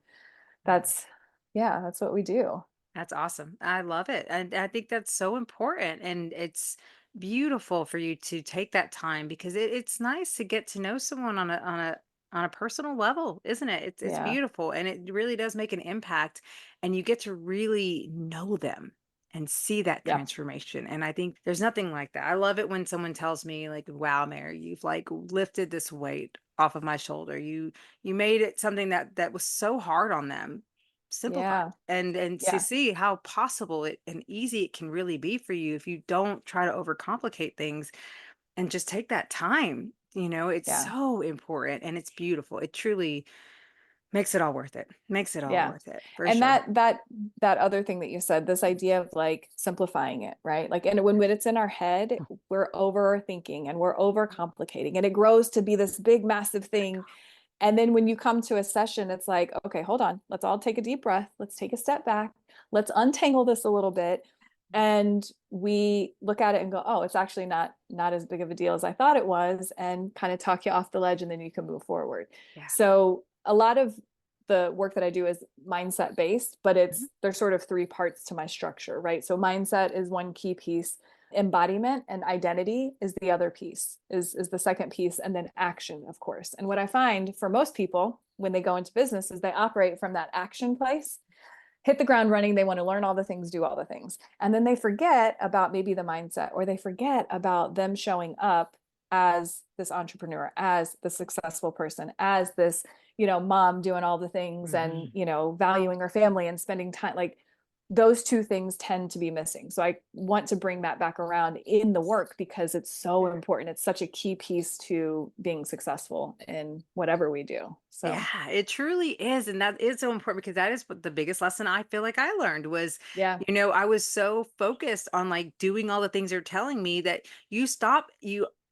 that's, yeah, that's what we do. That's awesome. I love it. And I think that's so important. And it's beautiful for you to take that time because it's nice to get to know someone on a personal level, isn't it? It's Yeah. beautiful and it really does make an impact and you get to really know them and see that Yep. transformation. And I think there's nothing like that. I love it when someone tells me like, wow, Mary, you've like lifted this weight off of my shoulder. You made it something that was so hard on them simplified Yeah. and to Yeah. see how possible it and easy it can really be for you if you don't try to overcomplicate things and just take that time. It's Yeah. so important and it's beautiful. It truly makes it all worth it. Makes it all Yeah. worth it for And sure. that other thing that you said, this idea of like simplifying it, right? Like, and when it's in our head, we're overthinking and we're overcomplicating and it grows to be this big, massive thing. And then when you come to a session, it's like, okay, hold on. Let's all take a deep breath. Let's take a step back. Let's untangle this a little bit. And we look at it and go, oh, it's actually not as big of a deal as I thought it was, and kind of talk you off the ledge, and then you can move forward. Yeah. So a lot of the work that I do is mindset based, but Mhm. there's sort of three parts to my structure, right? So mindset is one key piece, embodiment and identity is the other piece, is the second piece, and then action, of course. And what I find for most people when they go into business is they operate from that action place, hit the ground running. They want to learn all the things, do all the things. And then they forget about maybe the mindset, or they forget about them showing up as this entrepreneur, as the successful person, as this, mom doing all the things and, Mhm. valuing her family and spending time. Like those two things tend to be missing. So I want to bring that back around in the work because it's so important. It's such a key piece to being successful in whatever we do. So, Yeah, it truly is. And that is so important because that is what the biggest lesson I feel like I learned was, yeah. I was so focused on like doing all the things they're telling me that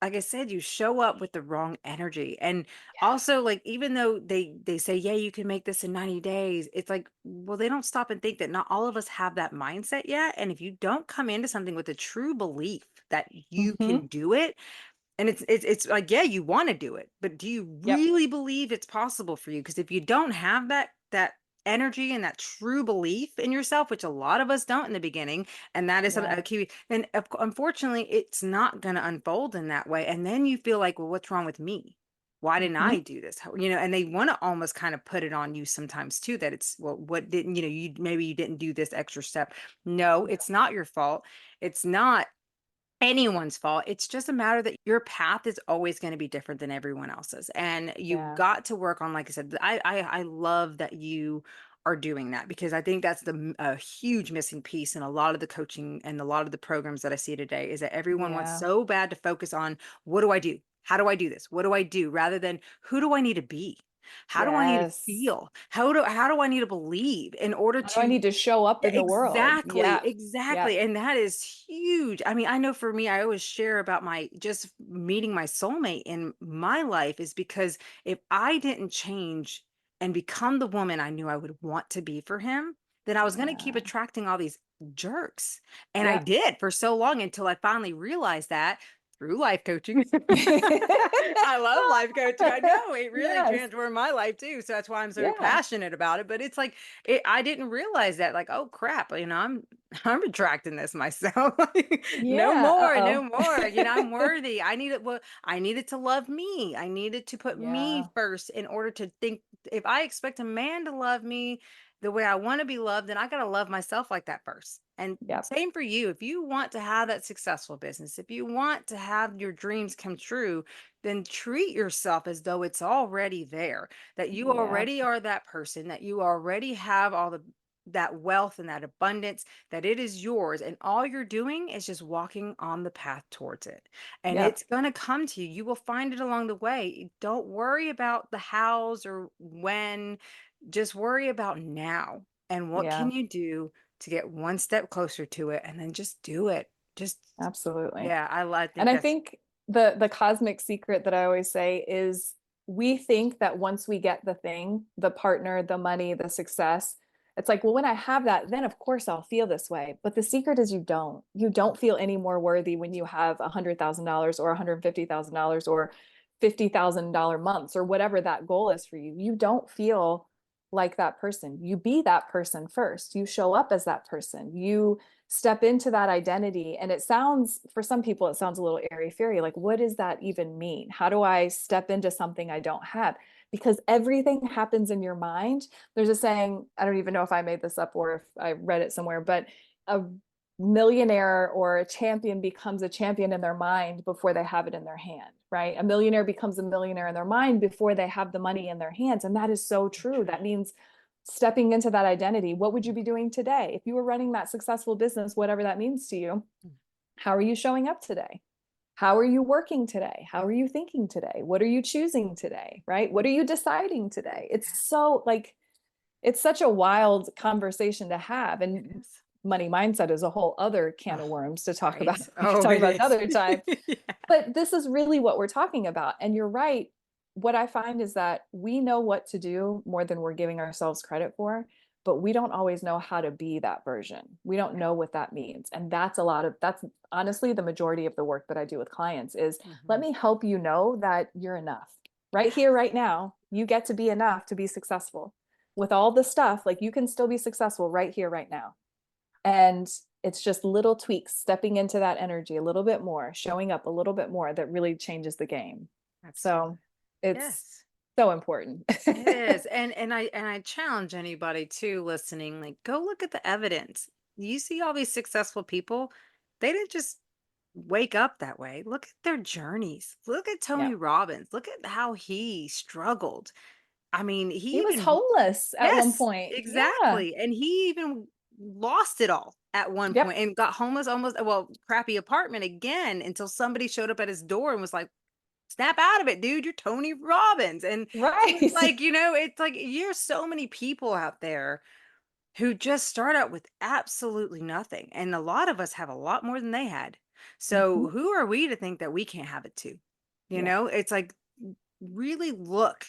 like I said, you show up with the wrong energy. And also like, even though they say, yeah, you can make this in 90 days, it's like, well, they don't stop and think that not all of us have that mindset yet. And if you don't come into something with a true belief that you Mm-hmm. can do it, and it's like, yeah, you want to do it, but do you Yep. really believe it's possible for you? Because if you don't have that energy and that true belief in yourself, which a lot of us don't in the beginning, and that is Yeah. a key, then unfortunately, it's not going to unfold in that way. And then you feel like, well, what's wrong with me? Why didn't I Mm-hmm. do this? And they want to almost kind of put it on you sometimes too, that it's, well, what didn't, you maybe you didn't do this extra step. No, Yeah. it's not your fault. It's not anyone's fault. It's just a matter that your path is always going to be different than everyone else's. And you've Yeah. got to work on, like I said, I love that you are doing that because I think that's a huge missing piece in a lot of the coaching and a lot of the programs that I see today is that everyone wants Yeah. so bad to focus on what do I do? How do I do this? What do I do? Rather than who do I need to be? How do I need to Yes. feel? How do I need to believe in order How do I to need to show up in the world? Exactly, Yeah. exactly. Yep. And that is huge. I mean, I know for me, I always share about my just meeting my soulmate in my life is because if I didn't change and become the woman I knew I would want to be for him, then I was going to keep Yeah. attracting all these jerks. And I Yep. did for so long until I finally realized that through life coaching. I love life coaching. I know it really Yes. transformed my life too. So that's why I'm so Yeah. passionate about it. But it's like I didn't realize that, like, oh crap, I'm attracting this myself. No Yeah. more, no Uh-oh. more. I'm worthy. I needed to love me. I needed to put me Yeah. first in order to think if I expect a man to love me, the way I want to be loved, then I got to love myself like that first. And Yep. same for you. If you want to have that successful business, if you want to have your dreams come true, then treat yourself as though it's already there, that you Yep. already are that person, that you already have all the that wealth and that abundance, that it is yours. And all you're doing is just walking on the path towards it. And Yep. it's going to come to you. You will find it along the way. Don't worry about the hows or when, just worry about now. And what Yeah. can you do to get one step closer to it? And then just do it. Just, Absolutely. yeah, I And think I that's think the cosmic secret that I always say is we think that once we get the thing, the partner, the money, the success, it's like, well, when I have that, then of course I'll feel this way. But the secret is you don't. You don't feel any more worthy when you have $100,000 or $150,000 or $50,000 months or whatever that goal is for you. You don't feel like that person. You be that person first. You show up as that person. You step into that identity. And it sounds, for some people, it sounds a little airy fairy. Like, what does that even mean? How do I step into something I don't have? Because everything happens in your mind. There's a saying, I don't even know if I made this up or if I read it somewhere, but a millionaire or a champion becomes a champion in their mind before they have it in their hand, right? A millionaire becomes a millionaire in their mind before they have the money in their hands. And that is so true. true. That means stepping into that identity. What would you be doing today? If you were running that successful business, whatever that means to you, how are you showing up today? How are you working today? How are you thinking today? What are you choosing today? Right? What are you deciding today? It's so like, it's such a wild conversation to have. It And is. money mindset is a whole other can Oh, of worms to talk about. right. We could Oh, talk it about is. another time. Yeah. But this is really what we're talking about. And you're right. What I find is that we know what to do more than we're giving ourselves credit for, but we don't always know how to be that version. We don't know what that means. And that's honestly the majority of the work that I do with clients is let Mhm. me help you know that you're enough. Right here, right now, you get to be enough to be successful. With all the stuff, like you can still be successful right here, right now. And it's just little tweaks, stepping into that energy a little bit more, showing up a little bit more that really changes the game. Absolutely. So it's Yes. so important. It is. And I challenge anybody too listening, like go look at the evidence. You see all these successful people, they didn't just wake up that way. Look at their journeys. Look at Yeah. Tony Robbins. Look at how he struggled. I mean, he He was even homeless at one yes, point. Yeah. exactly. And he even lost it all at one point Yep. and got homeless almost well, crappy apartment again until somebody showed up at his door and was like, snap out of it, dude. You're Tony Robbins. And so Right. it's like, it's like you're so many people out there who just start out with absolutely nothing. And a lot of us have a lot more than they had. So Mhm. who are we to think that we can't have it too? Yeah. It's like really look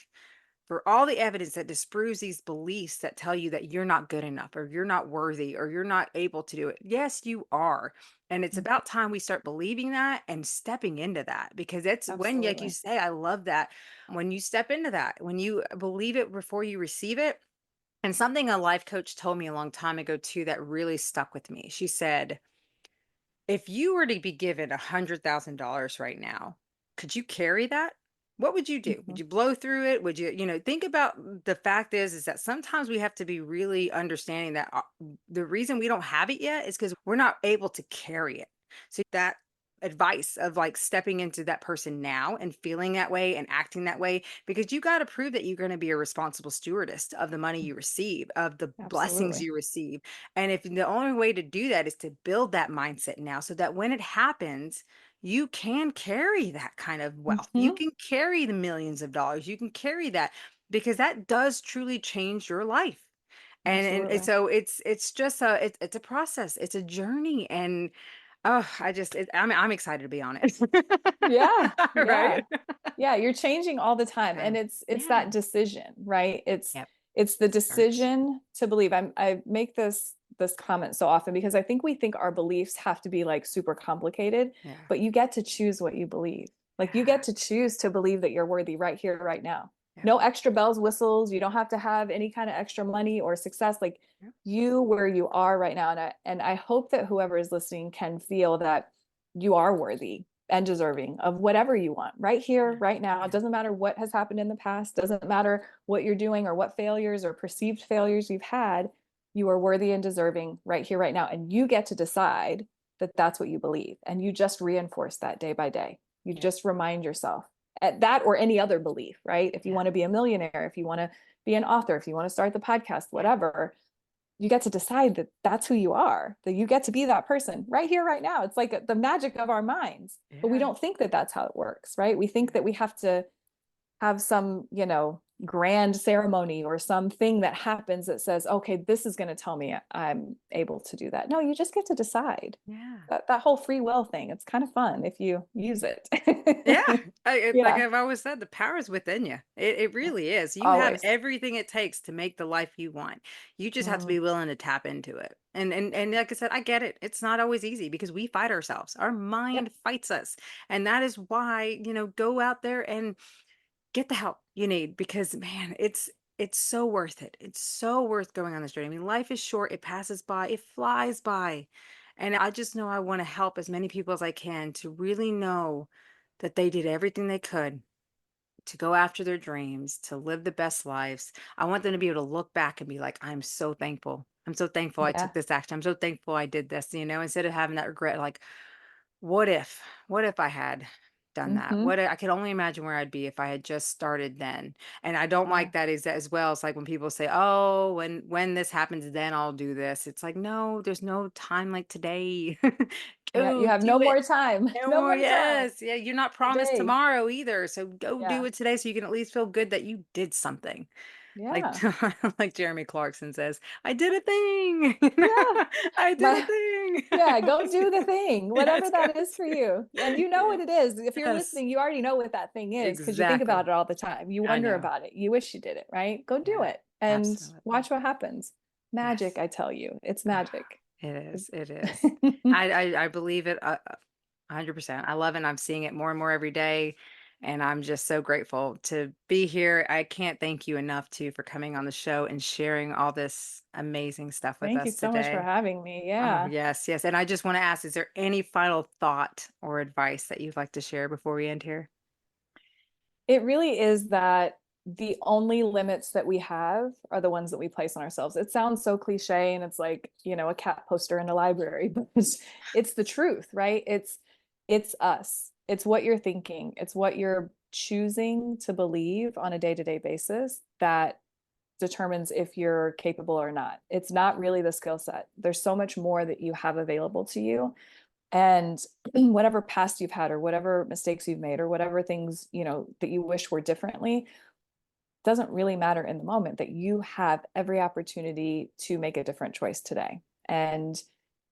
for all the evidence that disproves these beliefs that tell you that you're not good enough or you're not worthy or you're not able to do it. Yes, you are. And it's Mhm. about time we start believing that and stepping into that because it's when, like you Absolutely. say, I love that. When you step into that, when you believe it before you receive it. And something a life coach told me a long time ago, too, that really stuck with me. She said, if you were to be given $100,000 right now, could you carry that? What would you do? Would Mhm. you blow through it? Would you, think about the fact is that sometimes we have to be really understanding that the reason we don't have it yet is because we're not able to carry it. So that advice of like stepping into that person now and feeling that way and acting that way because you got to prove that you're going to be a responsible stewardess of the money you receive, of the blessings Absolutely. you receive, and if the only way to do that is to build that mindset now so that when it happens, you can carry that kind of wealth. You Mhm. can carry the millions of dollars. You can carry that because that does truly change your life. And Absolutely. so it's just it's a process. It's a journey. And oh, I'm excited to be on it. Yeah. Yeah. Right? Yeah, you're changing all the time Yeah. and it's Yeah. that decision, right? Yep. It's the Starts. decision to believe. I make this comment so often because I think we think our beliefs have to be like super complicated, Yeah. but you get to choose what you believe. Like you Yeah. get to choose to believe that you're worthy right here, right now. Yep. No extra bells, whistles. You don't have to have any kind of extra money or success. Like Yep. you where you are right now. And I hope that whoever is listening can feel that you are worthy and deserving of whatever you want right here, right now. It doesn't matter what has happened in the past, doesn't matter what you're doing or what failures or perceived failures you've had. You are worthy and deserving right here, right now. And you get to decide that that's what you believe. And you just reinforce that day by day. You Yeah. just remind yourself at that or any other belief, right? If you want to be a millionaire, if you want to be an author, if you want to start the podcast, whatever, you get to decide that that's who you are, that you get to be that person right here, right now. It's like the magic of our minds, but we Yeah. don't think that that's how it works, right? We think that we have to have some, grand ceremony or something that happens that says, okay, this is going to tell me I'm able to do that. No, you just get to decide. Yeah. That whole free will thing, it's kind of fun if you use it. Yeah, like Yeah, I've always said, the power is within you. It really is. You have always. everything it takes to make the life you want. You just have to Mm, be willing to tap into it. And like I said, I get it. It's not always easy because we fight ourselves. Our mind yep. fights us. And that is why, go out there and get the help you need because man, it's so worth it. It's so worth going on this journey. I mean, life is short, it passes by, it flies by. And I just know I want to help as many people as I can to really know that they did everything they could to go after their dreams, to live the best lives. I want them to be able to look back and be like, I'm so thankful. I'm so thankful I took Yeah. this action. I'm so thankful I did this, instead of having that regret, like, what if? What if I had done that? Hmm. I could only imagine where I'd be if I had just started then. And I don't Yeah. like that as well. It's like when people say, "Oh, when this happens, then I'll do this." It's like, no, there's no time like today. Yeah. You Go have do no it. more time. No No more. more time Yes. Yeah. You're not promised today. tomorrow either. So go do Yeah. it today so you can at least feel good that you did something. Like Yeah. like Jeremy Clarkson says, I did a thing. Yeah. I did a My thing. Yeah, go do the thing, whatever Yes, that is for you. And you know what yes. it is. If you're Yes, listening, you already know what that thing is because you think about exactly. it all the time. You I wonder know. about it. You wish you did it, right? Go do Yeah, it and absolutely. watch what happens. Magic, Yes. I tell you. It's Ah, magic. it is. It is. I believe it 100%. I love it. And I'm seeing it more and more every day. And I'm just so grateful to be here. I can't thank you enough too for coming on the show and sharing all this amazing stuff with Thank you us so much for today. having me. Oh, Yeah. yes, yes. And I just want to ask, is there any final thought or advice that you'd like to share before we end here? It really is that the only limits that we have are the ones that we place on ourselves. It sounds so cliche and it's like, a cat poster in a library, but it's the truth, right? It's us. It's what you're thinking. It's what you're choosing to believe on a day-to-day basis that determines if you're capable or not. It's not really the skill set. There's so much more that you have available to you, and whatever past you've had or whatever mistakes you've made or whatever things that you wish were differently doesn't really matter in the moment, that you have every opportunity to make a different choice today. And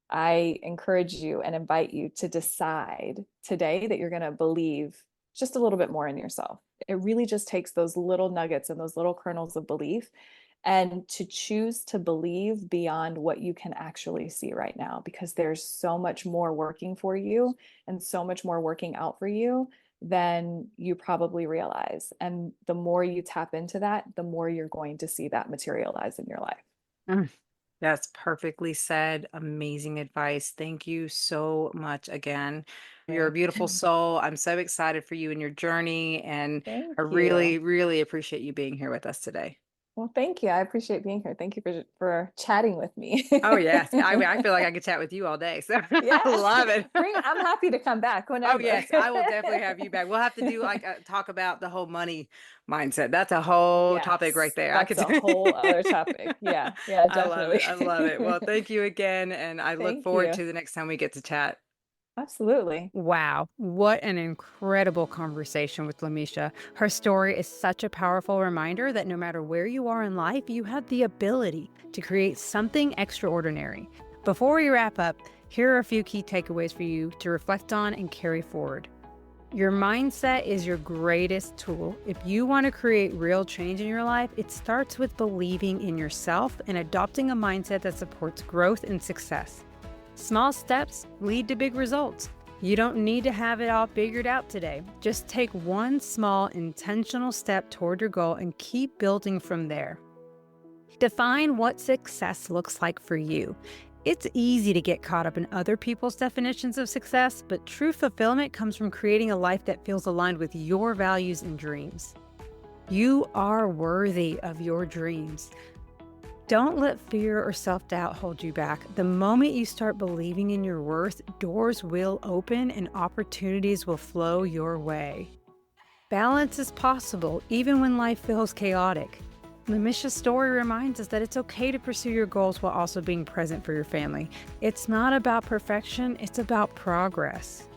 I encourage you and invite you to decide today that you're going to believe just a little bit more in yourself. It really just takes those little nuggets and those little kernels of belief, and to choose to believe beyond what you can actually see right now, because there's so much more working for you and so much more working out for you than you probably realize. And the more you tap into that, the more you're going to see that materialize in your life. Mm, that's perfectly said. Amazing advice. Thank you so much again. You're a Okay. beautiful soul. I'm so excited for you and your journey. And I Thank really, you. really appreciate you being here with us today. Well, thank you. I appreciate being here. Thank you for chatting with me. Oh, yes. I feel like I could chat with you all day. So I Yeah. love it. I'm happy to come back Oh, whenever. yes. I will definitely have you back. We'll have to do like talk about the whole money mindset. That's a whole topic right Yes, there. I could that's a do. whole other topic. Yeah, yeah, I love definitely. it. I love it. Well, thank you again. And I look Thank forward you. to the next time we get to chat. Absolutely. Wow, what an incredible conversation with Lamisha. Her story is such a powerful reminder that no matter where you are in life, you have the ability to create something extraordinary. Before we wrap up, here are a few key takeaways for you to reflect on and carry forward. Your mindset is your greatest tool. If you want to create real change in your life, it starts with believing in yourself and adopting a mindset that supports growth and success. Small steps lead to big results. You don't need to have it all figured out today. Just take one small, intentional step toward your goal and keep building from there. Define what success looks like for you. It's easy to get caught up in other people's definitions of success, but true fulfillment comes from creating a life that feels aligned with your values and dreams. You are worthy of your dreams. Don't let fear or self-doubt hold you back. The moment you start believing in your worth, doors will open and opportunities will flow your way. Balance is possible even when life feels chaotic. Lamisha's story reminds us that it's okay to pursue your goals while also being present for your family. It's not about perfection, it's about progress.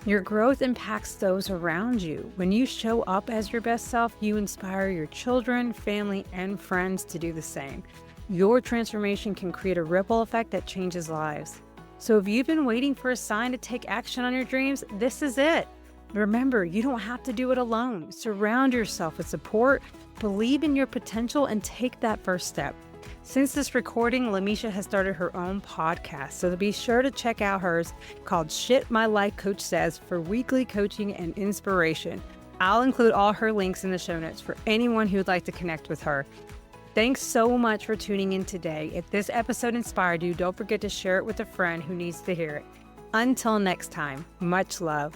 Your growth impacts those around you. When you show up as your best self, you inspire your children, family, and friends to do the same. Your transformation can create a ripple effect that changes lives. So if you've been waiting for a sign to take action on your dreams, this is it. Remember, you don't have to do it alone. Surround yourself with support, believe in your potential, and take that first step. Since this recording, Lamisha has started her own podcast, so be sure to check out hers called Shit My Life Coach Says for weekly coaching and inspiration. I'll include all her links in the show notes for anyone who would like to connect with her. Thanks so much for tuning in today. If this episode inspired you, don't forget to share it with a friend who needs to hear it. Until next time, much love.